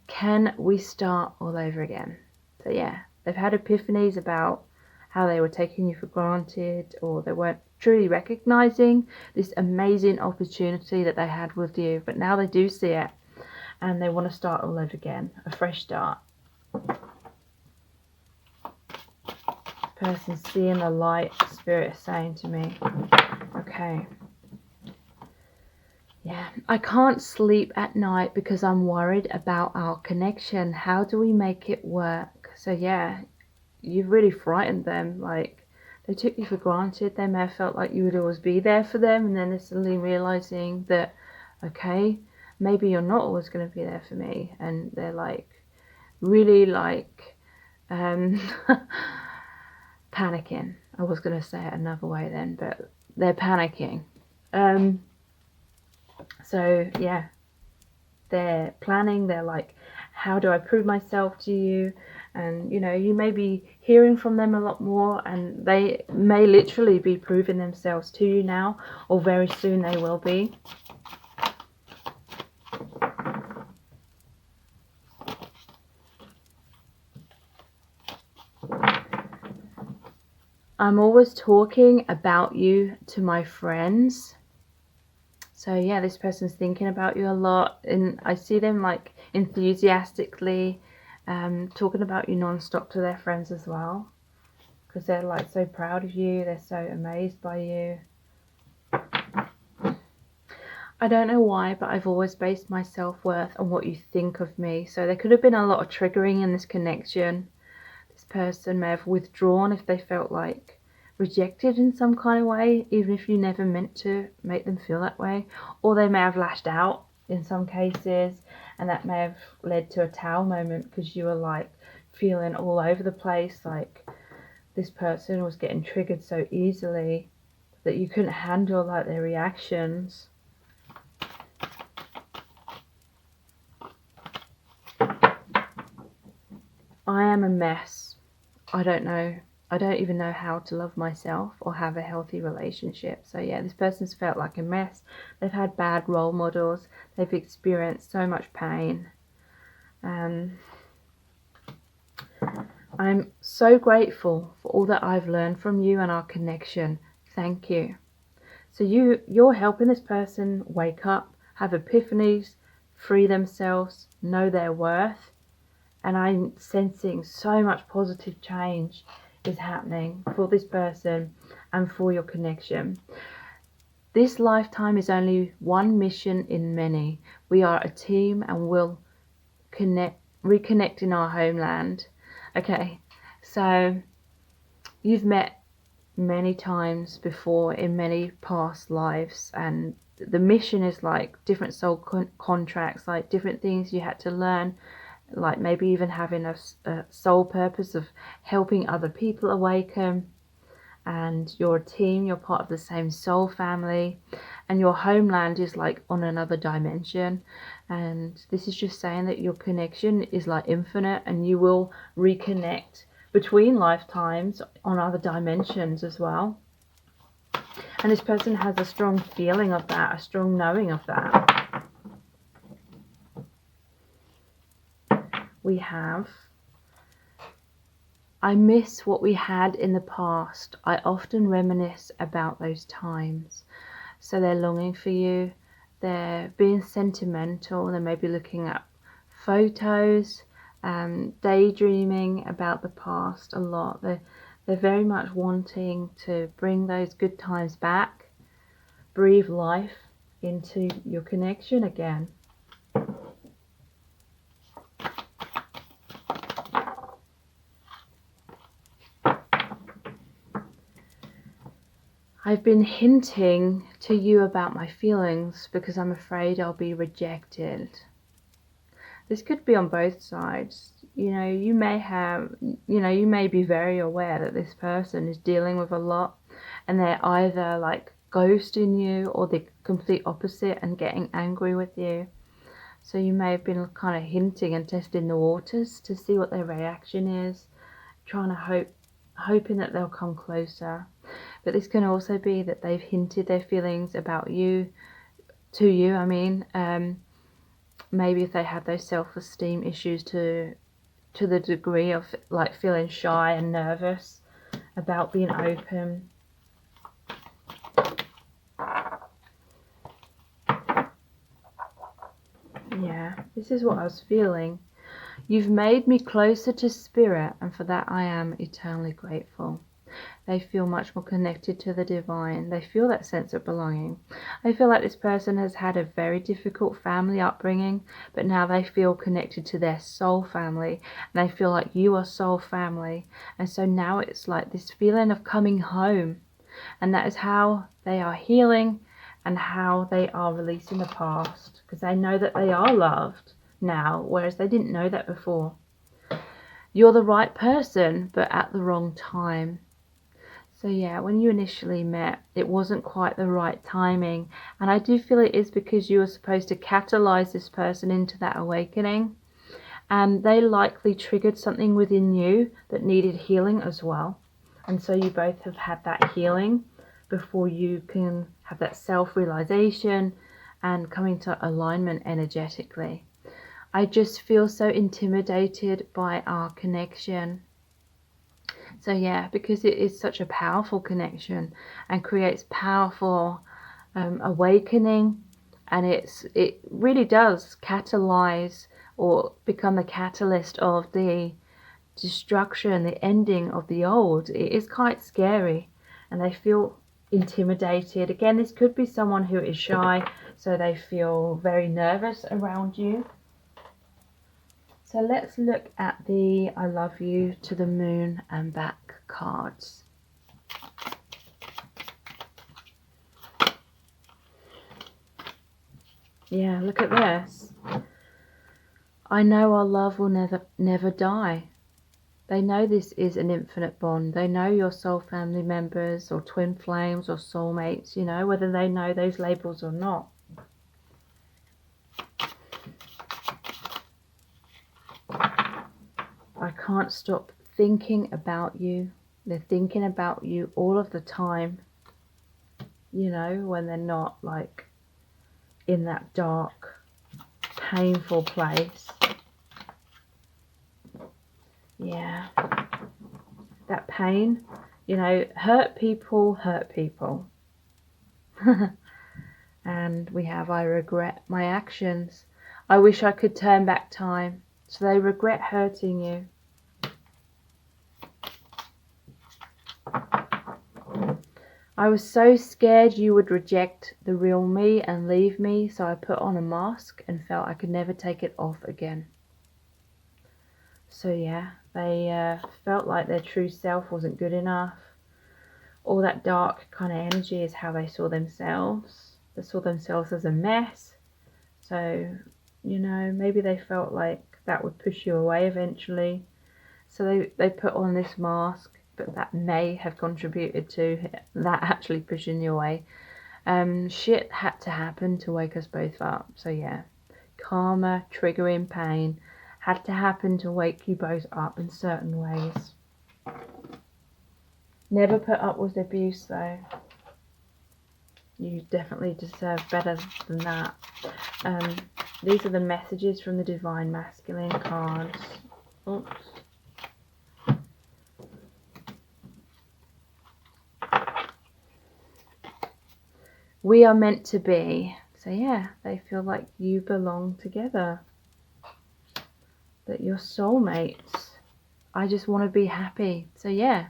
can we start all over again? So yeah, they've had epiphanies about how they were taking you for granted, or they weren't truly recognizing this amazing opportunity that they had with you, but now they do see it and they want to start all over again, a fresh start. Person seeing the light, Spirit is saying to me. Okay. Yeah, I can't sleep at night because I'm worried about our connection. How do we make it work? So yeah, you've really frightened them. Like, they took you for granted. They may have felt like you would always be there for them, and then they're suddenly realizing that, okay, maybe you're not always going to be there for me. And they're like, really like, panicking. I was going to say it another way then, but they're panicking. So yeah, they're planning. They're like, how do I prove myself to you? And you know, you may be hearing from them a lot more, and they may literally be proving themselves to you now, or very soon they will be. I'm always talking about you to my friends. So yeah, this person's thinking about you a lot, and I see them like enthusiastically talking about you non-stop to their friends as well, because they're like so proud of you, they're so amazed by you. I don't know why, but I've always based my self-worth on what you think of me. So there could have been a lot of triggering in this connection. This person may have withdrawn if they felt like rejected in some kind of way, even if you never meant to make them feel that way. Or they may have lashed out in some cases, and that may have led to a towel moment because you were like feeling all over the place, like this person was getting triggered so easily that you couldn't handle like their reactions. I am a mess. I don't even know how to love myself or have a healthy relationship. So yeah, this person's felt like a mess. They've had bad role models. They've experienced so much pain. I'm so grateful for all that I've learned from you and our connection. Thank you. So you're helping this person wake up, have epiphanies, free themselves, know their worth. And I'm sensing so much positive change is happening for this person and for your connection. This lifetime is only one mission in many. We are a team and will reconnect in our homeland. Okay, so you've met many times before in many past lives, and the mission is like different soul contracts, like different things you had to learn, like maybe even having a soul purpose of helping other people awaken. And you're a team, you're part of the same soul family, and your homeland is like on another dimension. And this is just saying that your connection is like infinite, and you will reconnect between lifetimes on other dimensions as well. And this person has a strong feeling of that, a strong knowing of that. We have, I miss what we had in the past. I often reminisce about those times. So they're longing for you. They're being sentimental. They may be looking at photos, daydreaming about the past a lot. They're very much wanting to bring those good times back, breathe life into your connection again. I've been hinting to you about my feelings because I'm afraid I'll be rejected. This could be on both sides. You know, you may be very aware that this person is dealing with a lot, and they're either like ghosting you or the complete opposite and getting angry with you. So you may have been kind of hinting and testing the waters to see what their reaction is, trying to hoping that they'll come closer. But this can also be that they've hinted their feelings about you, to you, I mean. Maybe if they have those self-esteem issues to the degree of like feeling shy and nervous about being open. Yeah, this is what I was feeling. You've made me closer to spirit, and for that I am eternally grateful. They feel much more connected to the divine. They feel that sense of belonging. I feel like this person has had a very difficult family upbringing, but now they feel connected to their soul family, and they feel like you are soul family. And so now it's like this feeling of coming home, and that is how they are healing and how they are releasing the past, because they know that they are loved now, whereas they didn't know that before. You're the right person, but at the wrong time. So yeah, when you initially met, it wasn't quite the right timing. And I do feel it is because you were supposed to catalyze this person into that awakening. And they likely triggered something within you that needed healing as well. And so you both have had that healing before you can have that self-realization and come into alignment energetically. I just feel so intimidated by our connection. So yeah, because it is such a powerful connection and creates powerful awakening, and it really does catalyze or become the catalyst of the destruction, the ending of the old. It is quite scary, and they feel intimidated. Again, this could be someone who is shy, so they feel very nervous around you. So let's look at the I love you to the moon and back cards. Yeah, look at this. I know our love will never die. They know this is an infinite bond. They know your soul family members or twin flames or soulmates, you know, whether they know those labels or not. I can't stop thinking about you. They're thinking about you all of the time, you know, when they're not like in that dark, painful place. Yeah. That pain, you know, hurt people hurt people. And we have, I regret my actions. I wish I could turn back time. So they regret hurting you. I was so scared you would reject the real me and leave me, so I put on a mask and felt I could never take it off again. So yeah, they felt like their true self wasn't good enough. All that dark kind of energy is how they saw themselves. They saw themselves as a mess. So, you know, maybe they felt like that would push you away eventually. So they put on this mask, but that may have contributed to that actually pushing you away. Shit had to happen to wake us both up. So yeah, karma, triggering pain, had to happen to wake you both up in certain ways. Never put up with abuse though. You definitely deserve better than that. These are the messages from the Divine Masculine cards. Oops. We are meant to be. So yeah, they feel like you belong together. That you're soulmates. I just want to be happy. So yeah.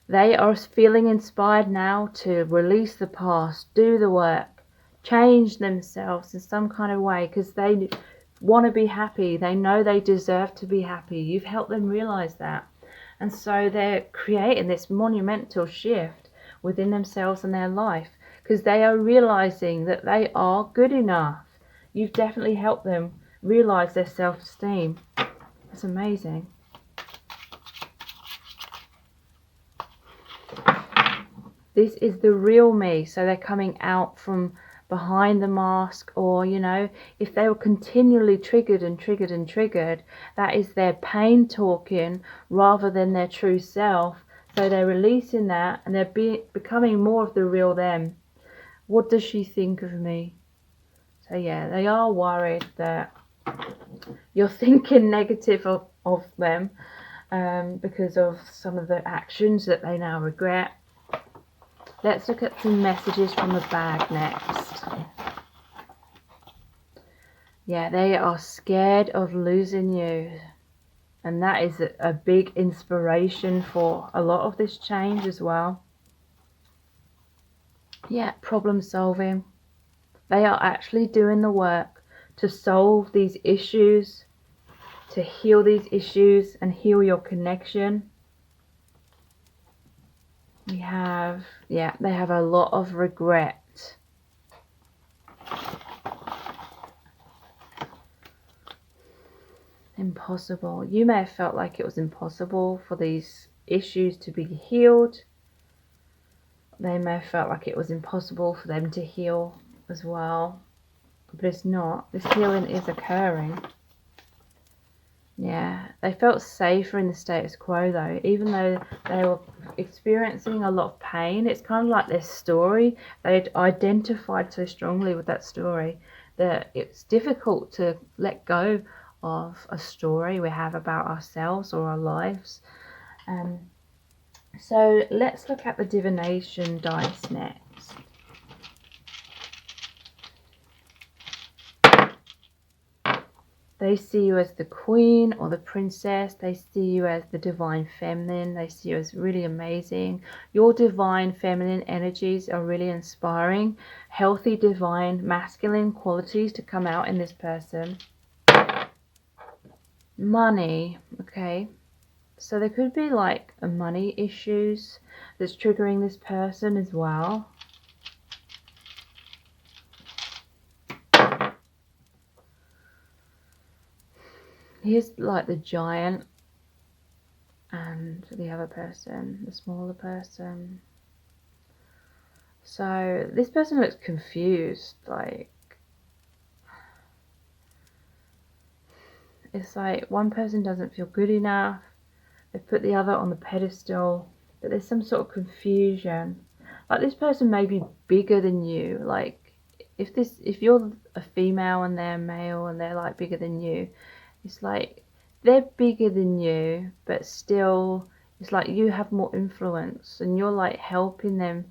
They are feeling inspired now to release the past, do the work, change themselves in some kind of way because they want to be happy. They know they deserve to be happy. You've helped them realize that. And so they're creating this monumental shift within themselves and their life because they are realizing that they are good enough. You've definitely helped them realize their self-esteem. It's amazing. This is the real me. So they're coming out from behind the mask, or, you know, if they were continually triggered and triggered and triggered, that is their pain talking rather than their true self. So they're releasing that and they're becoming more of the real them. What does she think of me? So yeah, they are worried that you're thinking negative of them because of some of the actions that they now regret. Let's look at some messages from the bag next. Yeah, they are scared of losing you. And that is a big inspiration for a lot of this change as well. Yeah, problem solving. They are actually doing the work to solve these issues, to heal these issues and heal your connection. We have, yeah, they have a lot of regret. Impossible. You may have felt like it was impossible for these issues to be healed. They may have felt like it was impossible for them to heal as well. But it's not. This healing is occurring. Yeah, they felt safer in the status quo though, even though they were experiencing a lot of pain. It's kind of like their story. They'd identified so strongly with that story that it's difficult to let go of a story we have about ourselves or our lives. So let's look at the divination dice next. They see you as the queen or the princess. They see you as the divine feminine. They see you as really amazing. Your divine feminine energies are really inspiring. Healthy divine masculine qualities to come out in this person. Money, okay. So there could be like a money issues that's triggering this person as well. Here's like the giant and the other person, the smaller person. So this person looks confused, like it's like one person doesn't feel good enough, they put the other on the pedestal, but there's some sort of confusion. Like this person may be bigger than you. Like if you're a female and they're male and they're like bigger than you, it's like they're bigger than you, but still it's like you have more influence and you're like helping them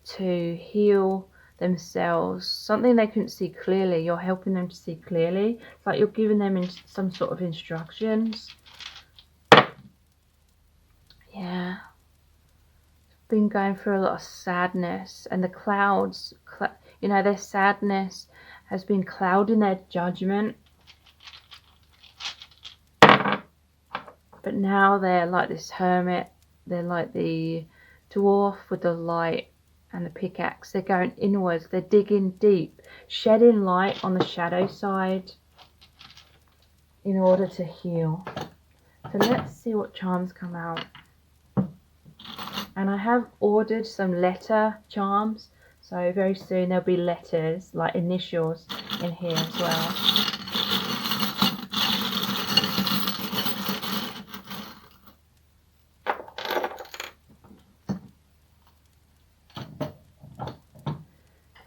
to heal themselves, something they couldn't see clearly. You're helping them to see clearly. It's like you're giving them some sort of instructions. Yeah. Been going through a lot of sadness, and the clouds, you know, their sadness has been clouding their judgment. But now they're like this hermit. They're like the dwarf with the light and the pickaxe. They're going inwards. They're digging deep, shedding light on the shadow side in order to heal. So let's see what charms come out. And I have ordered some letter charms. So very soon there'll be letters, like initials, in here as well.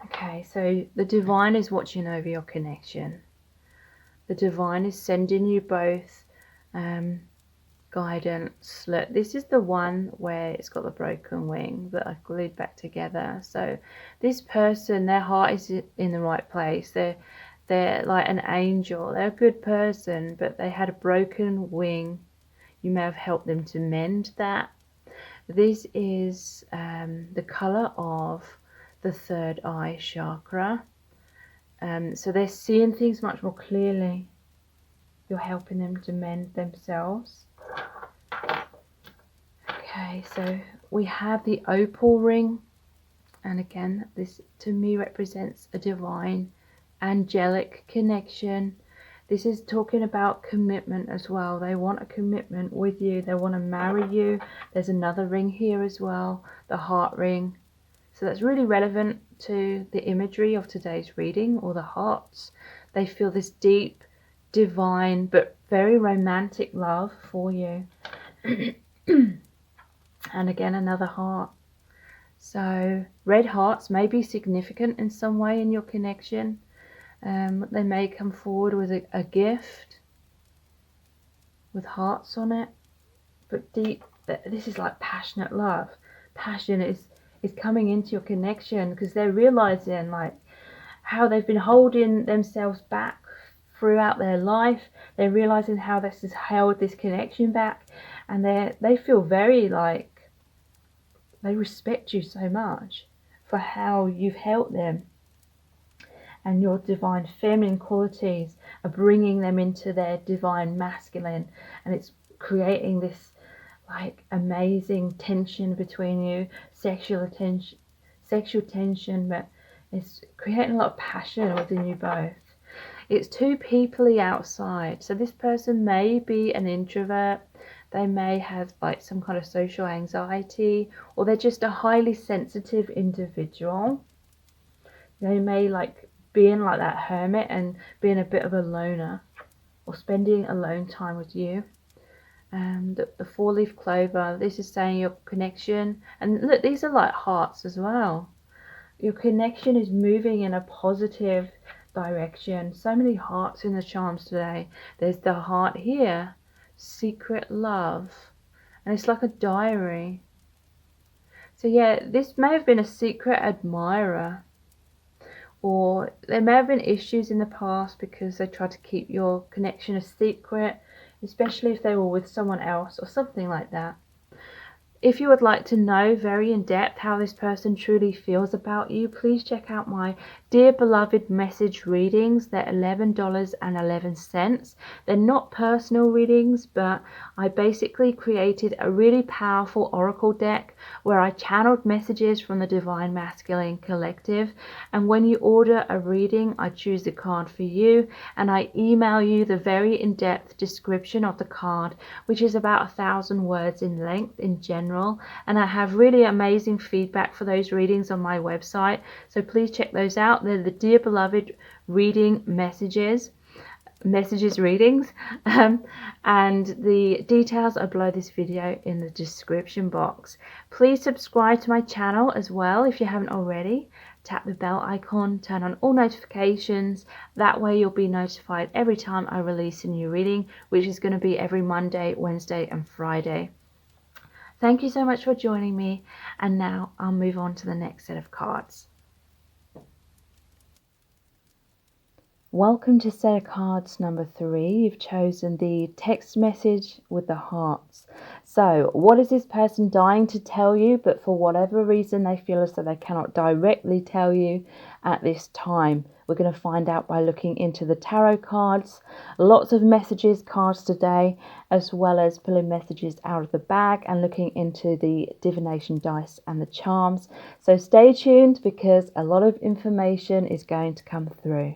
Okay, so the divine is watching over your connection. The divine is sending you both guidance. Look, this is the one where it's got the broken wing that I've glued back together. So this person, their heart is in the right place. They're like an angel. They're a good person, but they had a broken wing. You may have helped them to mend that. This is the color of the third eye chakra. So they're seeing things much more clearly. You're helping them to mend themselves. Okay, so we have the opal ring, and again, this to me represents a divine angelic connection. This is talking about commitment as well. They want a commitment with you. They want to marry you. There's another ring here as well, the heart ring. So that's really relevant to the imagery of today's reading, or the hearts. They feel this deep, divine, but very romantic love for you. And again, another heart. So red hearts may be significant in some way in your connection. They may come forward with a gift with hearts on it. But deep, this is like passionate love. Passion is coming into your connection because they're realizing like how they've been holding themselves back throughout their life. They're realizing how this has held this connection back, and they feel very like they respect you so much for how you've helped them, and your divine feminine qualities are bringing them into their divine masculine, and it's creating this like amazing tension between you, sexual tension, but it's creating a lot of passion within you both. It's too peoply outside, so this person may be an introvert. They may have like some kind of social anxiety, or they're just a highly sensitive individual. They may like being like that hermit and being a bit of a loner, or spending alone time with you. The four-leaf clover, this is saying your connection, and look, these are like hearts as well. Your connection is moving in a positive direction. So many hearts in the charms today. There's the heart here, secret love, and it's like a diary. So yeah, this may have been a secret admirer, or there may have been issues in the past because they tried to keep your connection a secret, especially if they were with someone else or something like that. If you would like to know very in depth how this person truly feels about you, please check out my Dear Beloved message readings. They're $11.11. They're not personal readings, but I basically created a really powerful oracle deck where I channeled messages from the Divine Masculine Collective. And when you order a reading, I choose the card for you, and I email you the very in-depth description of the card, which is about 1,000 words in length in general. And I have really amazing feedback for those readings on my website, so please check those out. They're the Dear Beloved reading messages readings, and the details are below this video in the description box. Please subscribe to my channel as well if you haven't already. Tap the bell icon, turn on all notifications. That way you'll be notified every time I release a new reading, which is going to be every Monday, Wednesday and Friday. Thank you so much for joining me, and now I'll move on to the next set of cards. Welcome to set of cards number 3. You've chosen the text message with the hearts. So what is this person dying to tell you, but for whatever reason they feel as though they cannot directly tell you at this time? We're going to find out by looking into the tarot cards. Lots of messages cards today, as well as pulling messages out of the bag and looking into the divination dice and the charms. So stay tuned, because a lot of information is going to come through.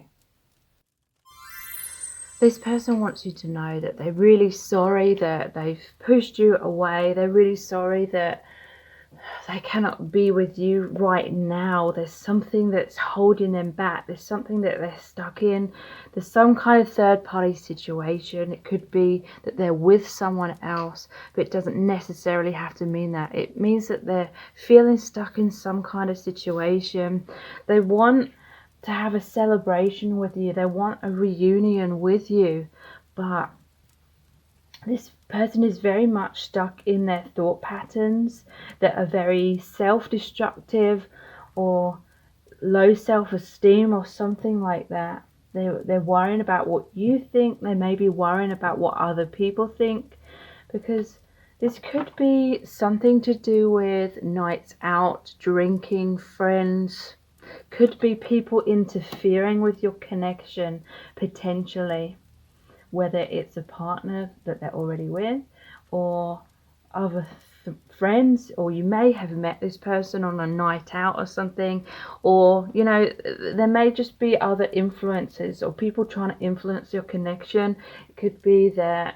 This person wants you to know that they're really sorry that they've pushed you away. They're really sorry that they cannot be with you right now. There's something that's holding them back. There's something that they're stuck in. There's some kind of third-party situation. It could be that they're with someone else, but it doesn't necessarily have to mean that. It means that they're feeling stuck in some kind of situation. They want to have a celebration with you. They want a reunion with you, but this person is very much stuck in their thought patterns that are very self-destructive or low self-esteem or something like that. They're worrying about what you think. They may be worrying about what other people think, because this could be something to do with nights out, drinking, friends. Could be people interfering with your connection, potentially, whether it's a partner that they're already with or other friends, or you may have met this person on a night out or something, or there may just be other influences or people trying to influence your connection. It could be that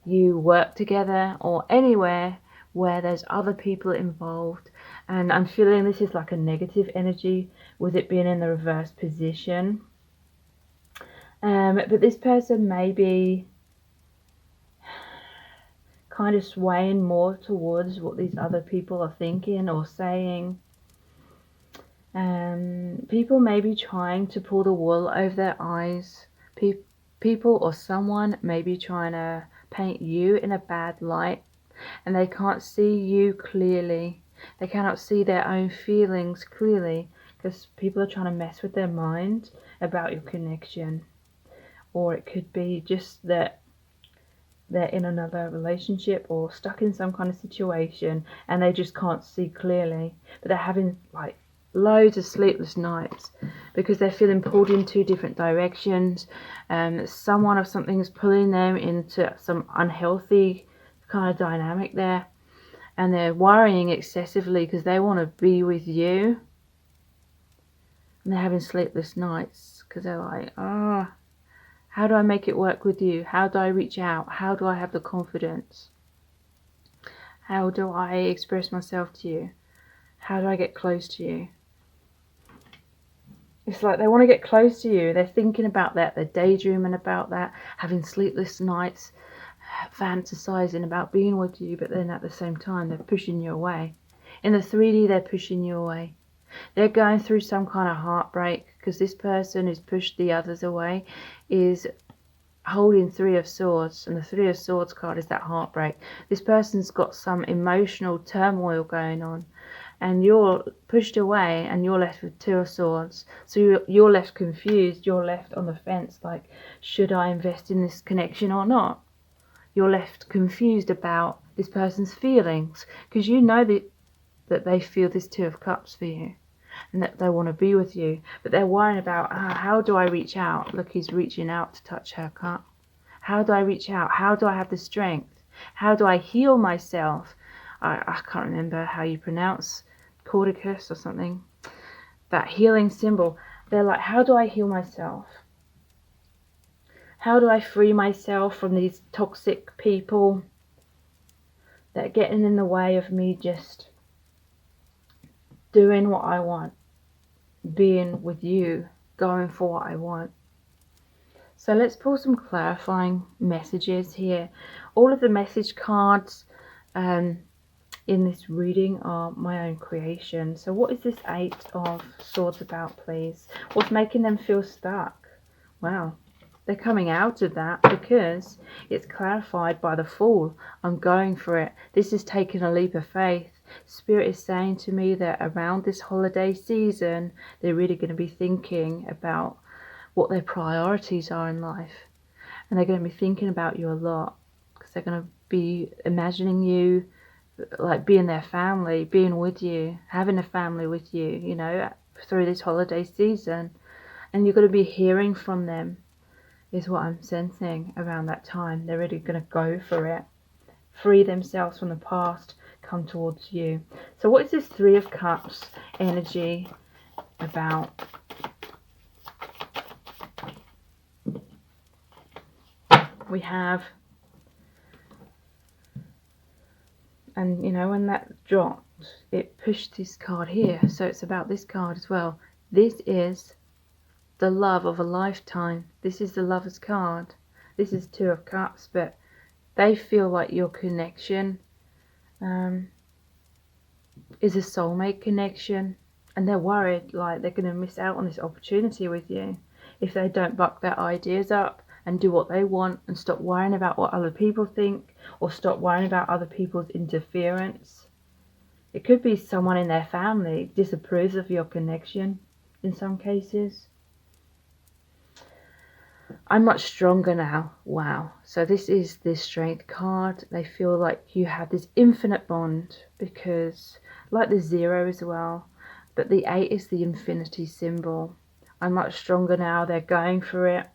you work together or anywhere where there's other people involved, and I'm feeling this is like a negative energy with it being in the reverse position. But this person may be kind of swaying more towards what these other people are thinking or saying. People may be trying to pull the wool over their eyes. People or someone may be trying to paint you in a bad light, and they can't see you clearly. They cannot see their own feelings clearly, because people are trying to mess with their mind about your connection. Or it could be just that they're in another relationship or stuck in some kind of situation and they just can't see clearly, but they're having like loads of sleepless nights because they're feeling pulled in 2 different directions. Someone or something is pulling them into some unhealthy kind of dynamic there, and they're worrying excessively because they want to be with you, and they're having sleepless nights because they're like, how do I make it work with you? How do I reach out? How do I have the confidence? How do I express myself to you? How do I get close to you? It's like they want to get close to you. They're thinking about that. They're daydreaming about that, having sleepless nights, fantasizing about being with you, but then at the same time, they're pushing you away. In the 3D, they're pushing you away. They're going through some kind of heartbreak because this person who's pushed the others away is holding 3 of Swords, and the 3 of Swords card is that heartbreak. This person's got some emotional turmoil going on, and you're pushed away and you're left with 2 of Swords. So you're left confused. You're left on the fence, like, should I invest in this connection or not? You're left confused about this person's feelings because you know that they feel this 2 of Cups for you and that they want to be with you, but they're worrying about how do I reach out? Look, he's reaching out to touch her cup. How do I reach out? How do I have the strength? How do I heal myself? I can't remember how you pronounce Cordicus or something, that healing symbol. They're like, how do I heal myself? How do I free myself from these toxic people that are getting in the way of me just doing what I want, being with you, going for what I want? So let's pull some clarifying messages here. All of the message cards in this reading are my own creation. So what is this 8 of Swords about, please? What's making them feel stuck? Wow, They're coming out of that because it's clarified by the Fool. I'm going for it. This is taking a leap of faith. Spirit is saying to me that around this holiday season, they're really going to be thinking about what their priorities are in life. And they're going to be thinking about you a lot, because they're going to be imagining you like being their family, being with you, having a family with you, you know, through this holiday season. And you're going to be hearing from them, is what I'm sensing around that time. They're really going to go for it, free themselves from the past, come towards you. So what is this Three of Cups energy about? We have, and you know, when that dropped, it pushed this card here. So it's about this card as well. This is the love of a lifetime. This is the Lover's card. This is Two of Cups, but they feel like your connection is a soulmate connection, and they're worried like they're going to miss out on this opportunity with you if they don't buck their ideas up and do what they want and stop worrying about what other people think, or stop worrying about other people's interference. It could be someone in their family disapproves of your connection in some cases. I'm much stronger now. Wow. So this is the Strength card. They feel like you have this infinite bond, because like the 0 as well, but the 8 is the infinity symbol. I'm much stronger now. They're going for it.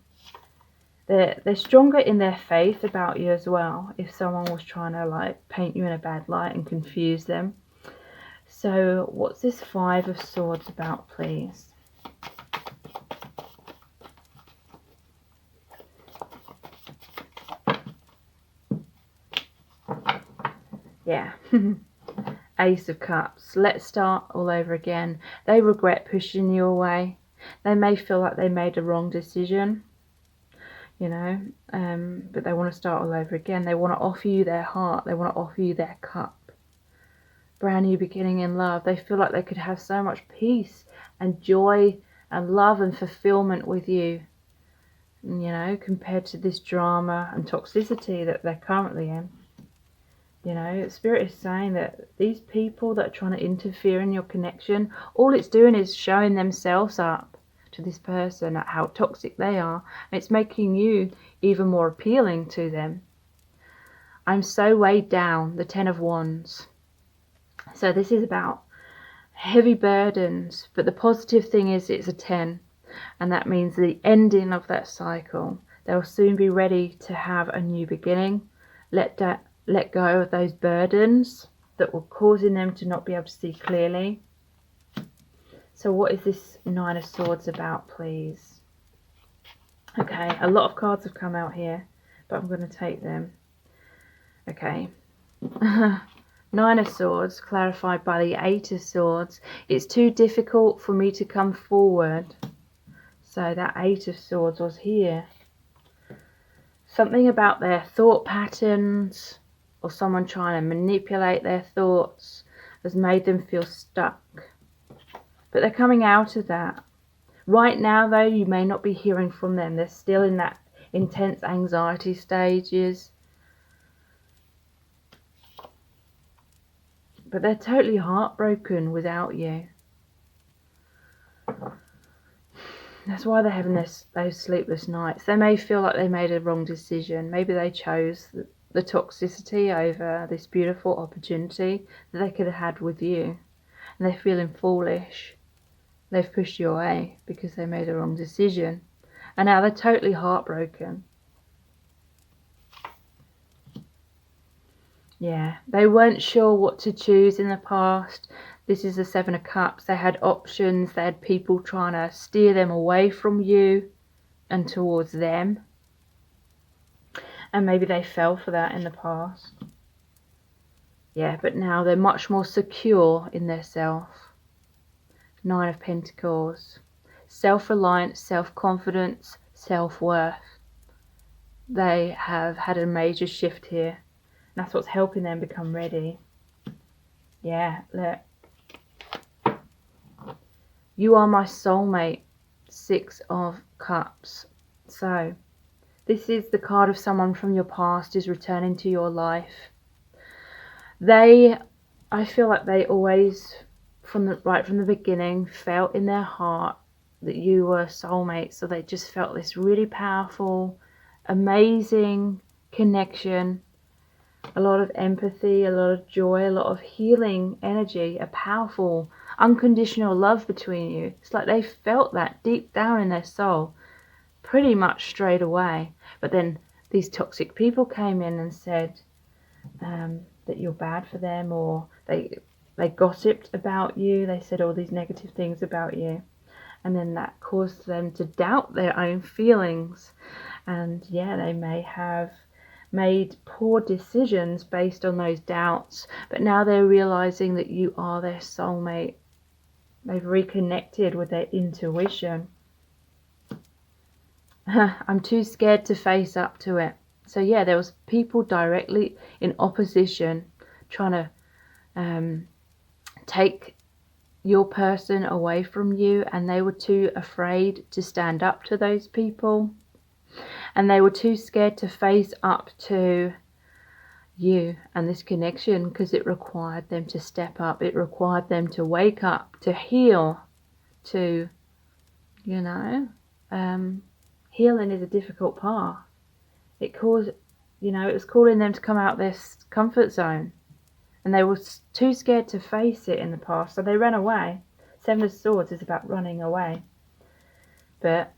They're stronger in their faith about you as well, if someone was trying to like paint you in a bad light and confuse them. So what's this 5 of Swords about, please? Yeah. Ace of Cups. Let's start all over again. They regret pushing you away. They may feel like they made a wrong decision, you know, but they want to start all over again. They want to offer you their heart. They want to offer you their cup. Brand new beginning in love. They feel like they could have so much peace and joy and love and fulfillment with you, you know, compared to this drama and toxicity that they're currently in. You know, Spirit is saying that these people that are trying to interfere in your connection, all it's doing is showing themselves up to this person at how toxic they are. And it's making you even more appealing to them. I'm so weighed down, the 10 of Wands. So this is about heavy burdens. But the positive thing is it's a 10. And that means the ending of that cycle. They'll soon be ready to have a new beginning. Let go of those burdens that were causing them to not be able to see clearly. So what is this 9 of Swords about, please? Okay, a lot of cards have come out here, but I'm going to take them. Okay. 9 of Swords, clarified by the 8 of Swords. It's too difficult for me to come forward. So that 8 of Swords was here. Something about their thought patterns, or someone trying to manipulate their thoughts, has made them feel stuck. But they're coming out of that. Right now, though, you may not be hearing from them. They're still in that intense anxiety stages. But they're totally heartbroken without you. That's why they're having those sleepless nights. They may feel like they made a wrong decision. Maybe they chose the toxicity over this beautiful opportunity that they could have had with you. And they're feeling foolish. They've pushed you away because they made a wrong decision. And now they're totally heartbroken. Yeah, they weren't sure what to choose in the past. This is the 7 of Cups. They had options. They had people trying to steer them away from you and towards them. And maybe they fell for that in the past. Yeah, but now they're much more secure in their self. 9 of Pentacles. Self-reliance, self-confidence, self-worth. They have had a major shift here. And that's what's helping them become ready. Yeah, look. You are my soulmate. 6 of Cups. So, This is the card of someone from your past is returning to your life. I feel like they always, from the beginning, felt in their heart that you were soulmates. So they just felt this really powerful, amazing connection, a lot of empathy, a lot of joy, a lot of healing energy, a powerful, unconditional love between you. It's like they felt that deep down in their soul pretty much straight away. But then these toxic people came in and said that you're bad for them, or they gossiped about you, they said all these negative things about you, and then that caused them to doubt their own feelings. And yeah, they may have made poor decisions based on those doubts, but now they're realizing that you are their soulmate. They've reconnected with their intuition. I'm too scared to face up to it. So yeah, there was people directly in opposition trying to take your person away from you, and they were too afraid to stand up to those people, and they were too scared to face up to you and this connection, because it required them to step up, it required them to wake up, to heal, to, you know, healing is a difficult path. It was calling them to come out this comfort zone, and they were too scared to face it in the past, so they ran away. Seven of Swords is about running away. But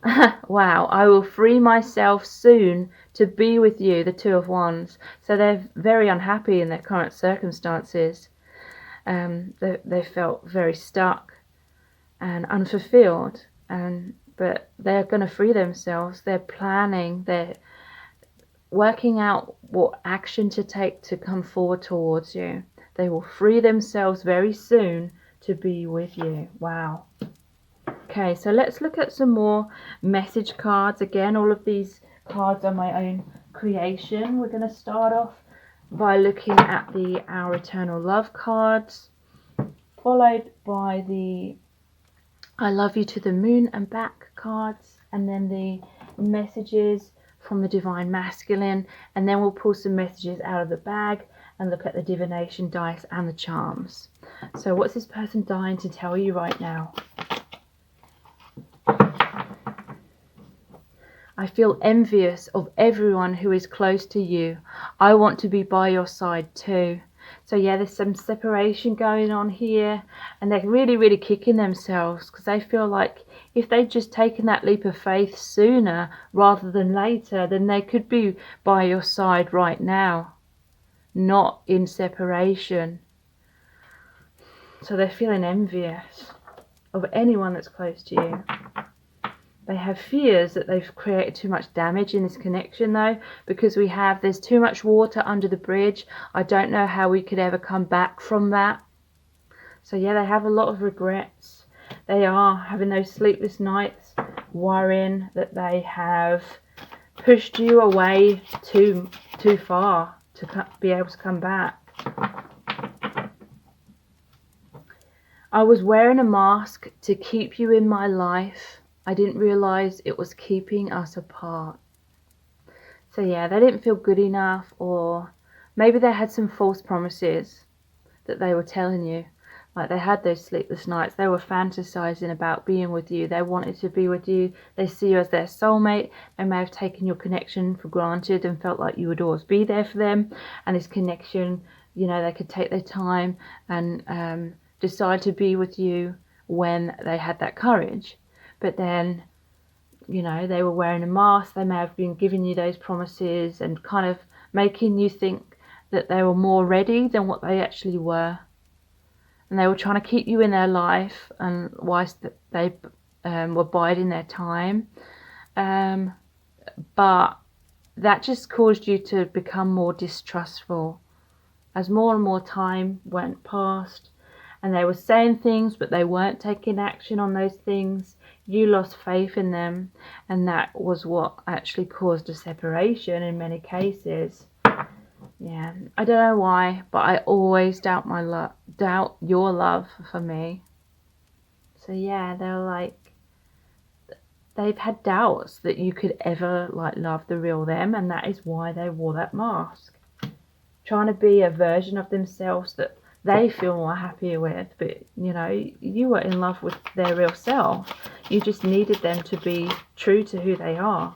wow, I will free myself soon to be with you, the Two of Wands. So they're very unhappy in their current circumstances. They felt very stuck and unfulfilled, but they're going to free themselves. They're planning, they're working out what action to take to come forward towards you. They will free themselves very soon to be with you. Wow. Okay, so let's look at some more message cards. Again, all of these cards are my own creation. We're going to start off by looking at the Our Eternal Love cards, followed by the I Love You to the Moon and Back cards, and then the messages from the Divine Masculine, and then we'll pull some messages out of the bag and look at the divination dice and the charms. So what's this person dying to tell you right now? I feel envious of everyone who is close to you. I want to be by your side too. So yeah, there's some separation going on here, and they're really, really kicking themselves because they feel like if they'd just taken that leap of faith sooner rather than later, then they could be by your side right now, not in separation. So they're feeling envious of anyone that's close to you. They have fears that they've created too much damage in this connection though, because there's too much water under the bridge. I don't know how we could ever come back from that. So yeah, they have a lot of regrets. They are having those sleepless nights, worrying that they have pushed you away too far to be able to come back. I was wearing a mask to keep you in my life. I didn't realise it was keeping us apart. So yeah, they didn't feel good enough, or maybe they had some false promises that they were telling you. Like they had those sleepless nights. They were fantasizing about being with you. They wanted to be with you. They see you as their soulmate. They may have taken your connection for granted and felt like you would always be there for them. And this connection, they could take their time and decide to be with you when they had that courage. But then, they were wearing a mask. They may have been giving you those promises and kind of making you think that they were more ready than what they actually were. And they were trying to keep you in their life, and whilst they were biding their time. But that just caused you to become more distrustful as more and more time went past. And they were saying things, but they weren't taking action on those things. You lost faith in them, and that was what actually caused a separation in many cases. Yeah, I don't know why, but I always doubt your love for me. So yeah, they're like, they've had doubts that you could ever like love the real them, and that is why they wore that mask. Trying to be a version of themselves that they feel more happier with, but you know, you were in love with their real self. You just needed them to be true to who they are.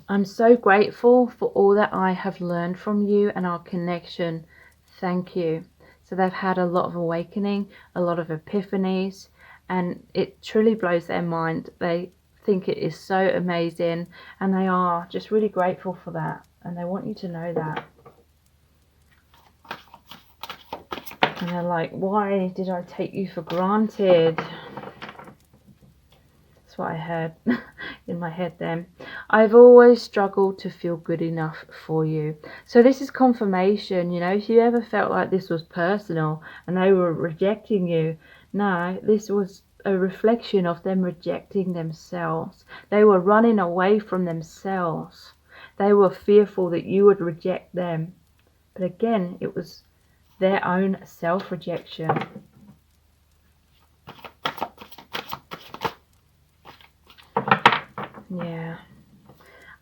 I'm so grateful for all that I have learned from you and our connection. Thank you. So they've had a lot of awakening, a lot of epiphanies, and it truly blows their mind. They think it is so amazing, and they are just really grateful for that, and they want you to know that. And they're like, why did I take you for granted? That's what I heard in my head then. I've always struggled to feel good enough for you. So this is confirmation, you know, if you ever felt like this was personal and they were rejecting you, no, this was a reflection of them rejecting themselves. They were running away from themselves. They were fearful that you would reject them. But again, it was their own self-rejection. Yeah.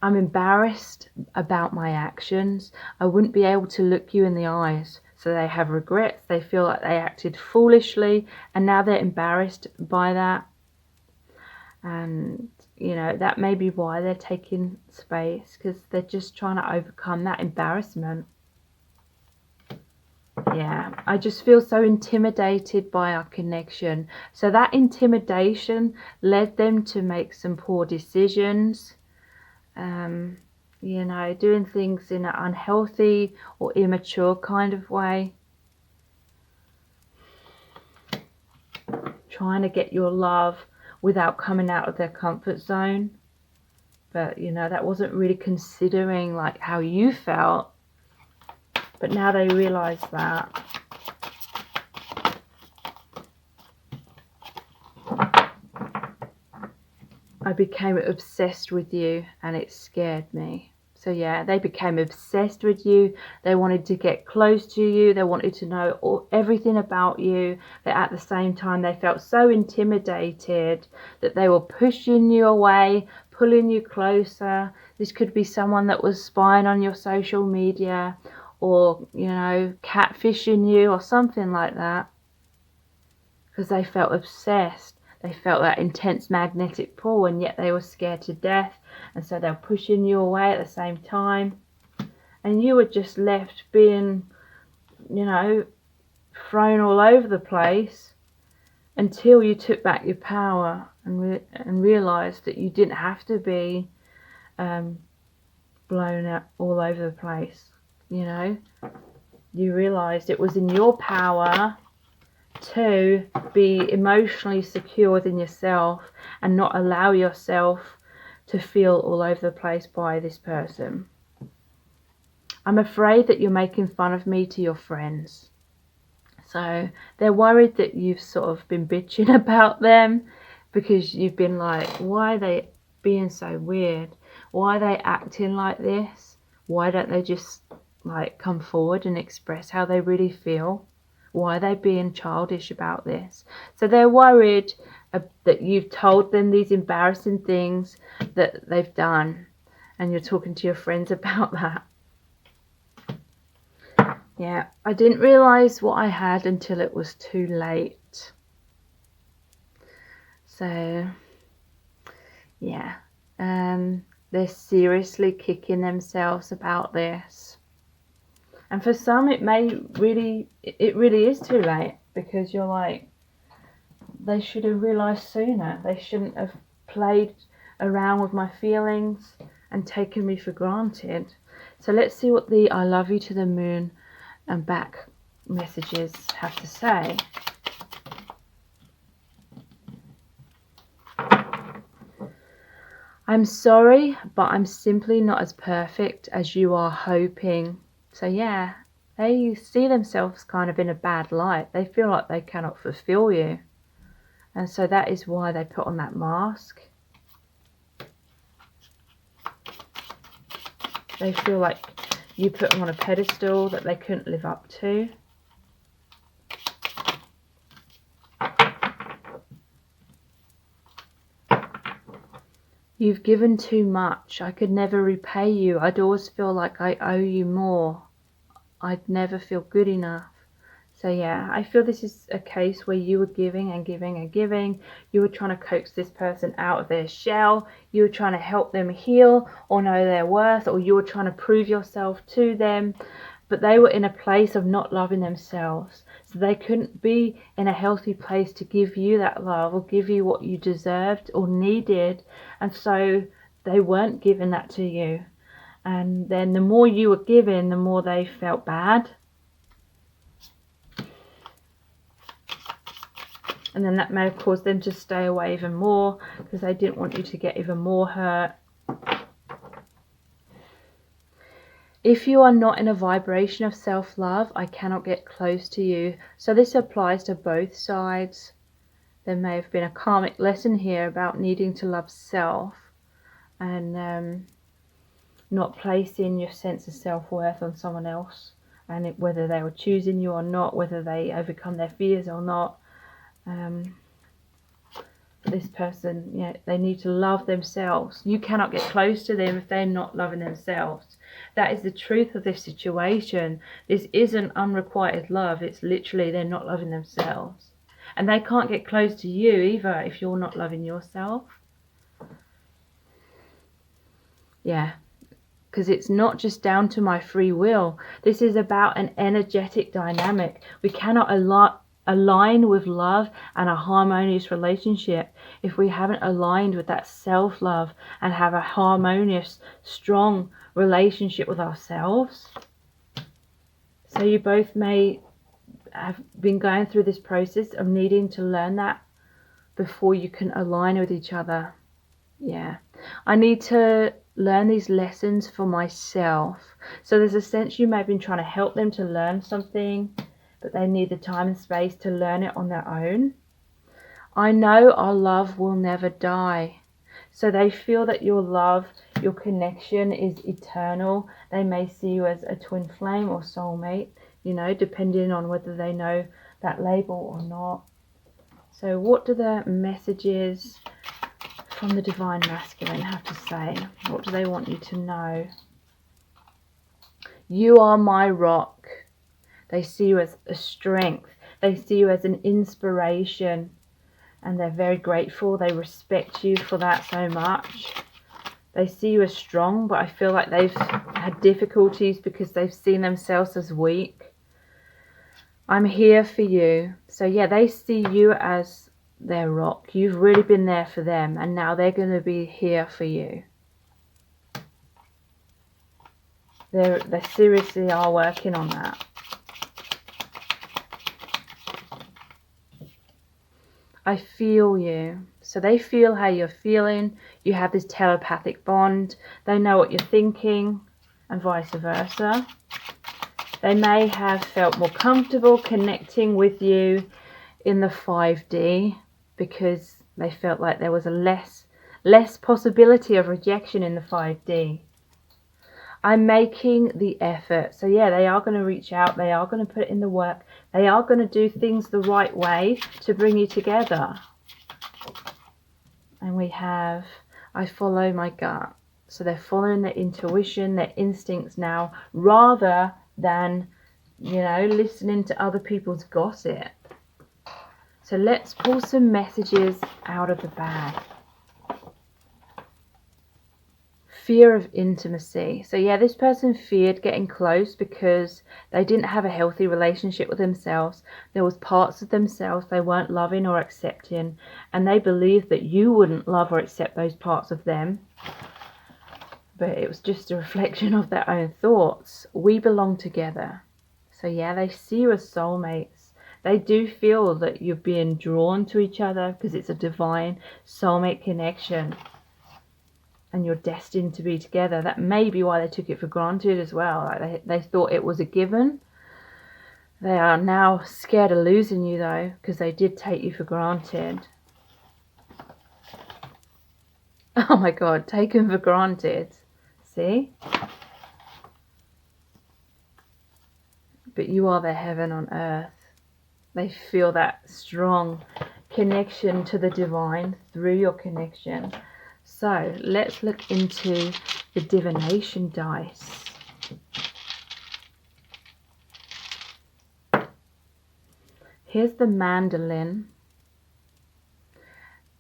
I'm embarrassed about my actions. I wouldn't be able to look you in the eyes. So they have regrets. They feel like they acted foolishly, and now they're embarrassed by that. And, you know, that may be why they're taking space, because they're just trying to overcome that embarrassment. Yeah, I just feel so intimidated by our connection. So that intimidation led them to make some poor decisions. You know, doing things in an unhealthy or immature kind of way. Trying to get your love without coming out of their comfort zone. But, you know, that wasn't really considering like how you felt. But now they realize that. I became obsessed with you and it scared me. So yeah, they became obsessed with you. They wanted to get close to you. They wanted to know everything about you. But at the same time, they felt so intimidated that they were pushing you away, pulling you closer. This could be someone that was spying on your social media, or, you know, catfishing you or something like that. Because they felt obsessed. They felt that intense magnetic pull, and yet they were scared to death. And so they were pushing you away at the same time. And you were just left being, you know, thrown all over the place until you took back your power and realised that you didn't have to be blown out all over the place. You know, you realised it was in your power to be emotionally secure within yourself and not allow yourself to feel all over the place by this person. I'm afraid that you're making fun of me to your friends. So they're worried that you've sort of been bitching about them, because you've been like, why are they being so weird? Why are they acting like this? Why don't they just like come forward and express how they really feel? Why are they being childish about this? So they're worried that you've told them these embarrassing things that they've done, and you're talking to your friends about that. Yeah, I didn't realise what I had until it was too late. So, yeah, they're seriously kicking themselves about this. And for some, it really is too late, because you're like, they should have realised sooner. They shouldn't have played around with my feelings and taken me for granted. So let's see what the I love you to the moon and back messages have to say. I'm sorry, but I'm simply not as perfect as you are hoping. So yeah, they see themselves kind of in a bad light. They feel like they cannot fulfill you. And so that is why they put on that mask. They feel like you put them on a pedestal that they couldn't live up to. You've given too much. I could never repay you. I'd always feel like I owe you more. I'd never feel good enough. So yeah, I feel this is a case where you were giving and giving and giving. You were trying to coax this person out of their shell. You were trying to help them heal or know their worth, or you were trying to prove yourself to them. But they were in a place of not loving themselves. So they couldn't be in a healthy place to give you that love or give you what you deserved or needed. And so they weren't giving that to you. And then the more you were giving, the more they felt bad. And then that may have caused them to stay away even more because they didn't want you to get even more hurt. If you are not in a vibration of self-love, I cannot get close to you. So this applies to both sides. There may have been a karmic lesson here about needing to love self and not placing your sense of self-worth on someone else. And whether they were choosing you or not, whether they overcome their fears or not. This person, yeah, they need to love themselves. You cannot get close to them if they're not loving themselves. That is the truth of this situation. This isn't unrequited love. It's literally they're not loving themselves. And they can't get close to you either if you're not loving yourself. Yeah, because it's not just down to my free will. This is about an energetic dynamic. We cannot align with love and a harmonious relationship if we haven't aligned with that self-love and have a harmonious, strong relationship with ourselves. So you both may have been going through this process of needing to learn that before you can align with each other. Yeah, I need to learn these lessons for myself. So there's a sense you may have been trying to help them to learn something, but they need the time and space to learn it on their own. I know our love will never die. So they feel that your love, your connection is eternal. They may see you as a twin flame or soulmate, you know, depending on whether they know that label or not. So what do the messages from the Divine Masculine have to say? What do they want you to know? You are my rock. They see you as a strength. They see you as an inspiration. And they're very grateful. They respect you for that so much. They see you as strong, but I feel like they've had difficulties because they've seen themselves as weak. I'm here for you. So yeah, they see you as their rock. You've really been there for them, and now they're going to be here for you. They seriously are working on that. I feel you. So they feel how you're feeling. You have this telepathic bond. They know what you're thinking and vice versa. They may have felt more comfortable connecting with you in the 5D because they felt like there was a less possibility of rejection in the 5D. I'm making the effort. So yeah, they are going to reach out. They are going to put in the work. They are going to do things the right way to bring you together. And we have, I follow my gut. So they're following their intuition, their instincts now, rather than, you know, listening to other people's gossip. So let's pull some messages out of the bag. Fear of intimacy. So yeah, this person feared getting close because they didn't have a healthy relationship with themselves. There was parts of themselves they weren't loving or accepting, and they believed that you wouldn't love or accept those parts of them. But it was just a reflection of their own thoughts. We belong together. So yeah, they see you as soulmates. They do feel that you're being drawn to each other because it's a divine soulmate connection. And you're destined to be together. That may be why they took it for granted as well. Like they thought it was a given. They are now scared of losing you though, because they did take you for granted. Oh my God, taken for granted. See? But you are their heaven on earth. They feel that strong connection to the divine through your connection. So let's look into the divination dice. Here's the mandolin.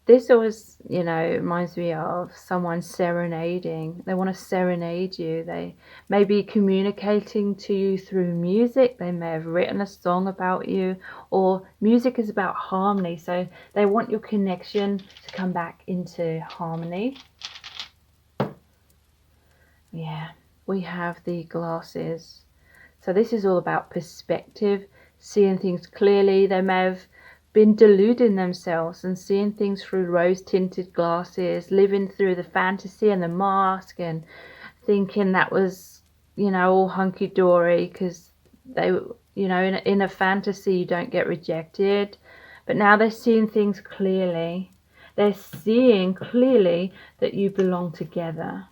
This always, you know, reminds me of someone serenading. They want to serenade you. They may be communicating to you through music. They may have written a song about you, or music is about harmony. So they want your connection to come back into harmony. Yeah, we have the glasses. So this is all about perspective, seeing things clearly. They may have been deluding themselves and seeing things through rose-tinted glasses, living through the fantasy and the mask, and thinking that was, you know, all hunky-dory because they, you know, in a fantasy you don't get rejected. But now they're seeing things clearly. They're seeing clearly that you belong together.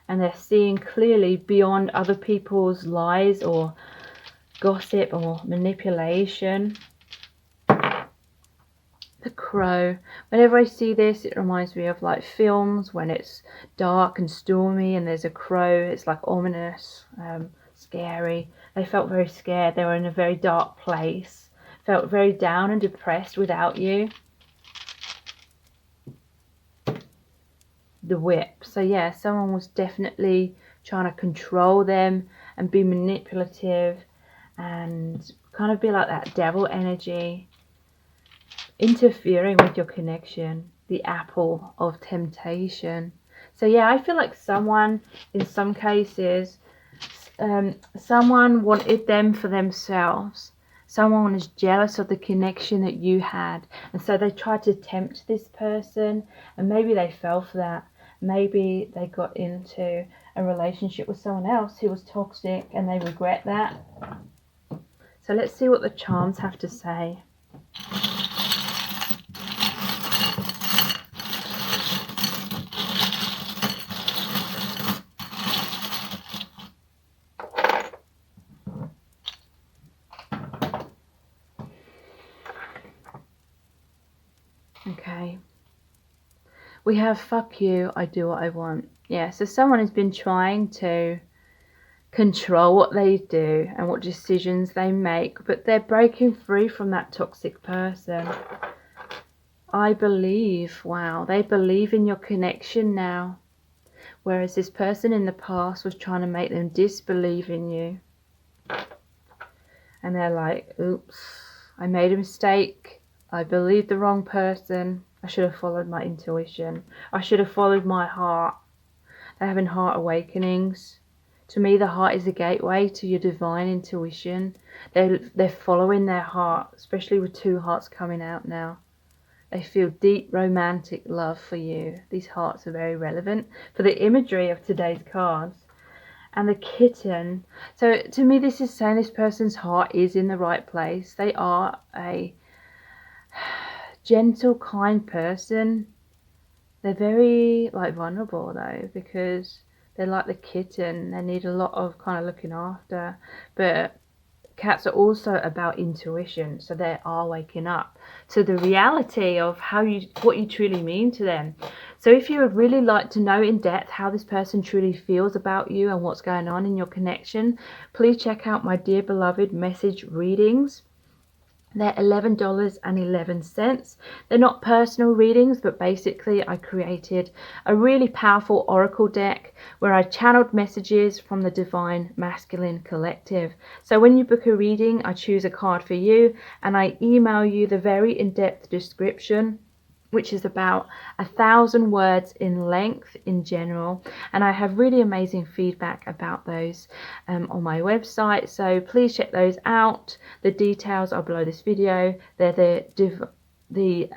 And they're seeing clearly beyond other people's lies or gossip or manipulation. The crow. Whenever I see this, it reminds me of like films when it's dark and stormy and there's a crow. It's like ominous, scary. They felt very scared. They were in a very dark place. Felt very down and depressed without you. The whip. So yeah, someone was definitely trying to control them and be manipulative and kind of be like that devil energy, interfering with your connection. The apple of temptation. So yeah, I feel like someone, in some cases, someone wanted them for themselves. Someone was jealous of the connection that you had, and so they tried to tempt this person, and maybe they fell for that. Maybe they got into a relationship with someone else who was toxic and they regret that. So let's see what the charms have to say. Okay. We have fuck you, I do what I want. Yeah, so someone has been trying to control what they do and what decisions they make, but they're breaking free from that toxic person. I believe, wow, they believe in your connection now. Whereas this person in the past was trying to make them disbelieve in you. And they're like, oops, I made a mistake. I believed the wrong person. I should have followed my intuition. I should have followed my heart. They're having heart awakenings. To me, the heart is a gateway to your divine intuition. They're following their heart, especially with two hearts coming out now. They feel deep romantic love for you. These hearts are very relevant for the imagery of today's cards. And the kitten. So to me, this is saying this person's heart is in the right place. They are a gentle, kind person. They're very like vulnerable though, because they're like the kitten. They need a lot of kind of looking after. But cats are also about intuition, so they are waking up to the reality of what you truly mean to them. So if you would really like to know in depth how this person truly feels about you and what's going on in your connection, please check out my Dear Beloved message readings. They're $11.11. They're not personal readings, but basically I created a really powerful oracle deck where I channeled messages from the Divine Masculine Collective. So when you book a reading, I choose a card for you and I email you the very in-depth description, which is about 1,000 words in length in general, and I have really amazing feedback about those on my website, so please check those out. The details are below this video. They're the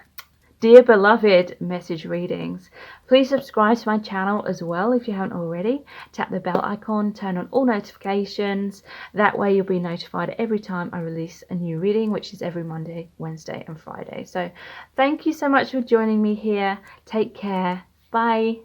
Dear Beloved message readings. Please subscribe to my channel as well if you haven't already. Tap the bell icon, turn on all notifications. That way you'll be notified every time I release a new reading, which is every Monday, Wednesday and Friday. So thank you so much for joining me here. Take care. Bye.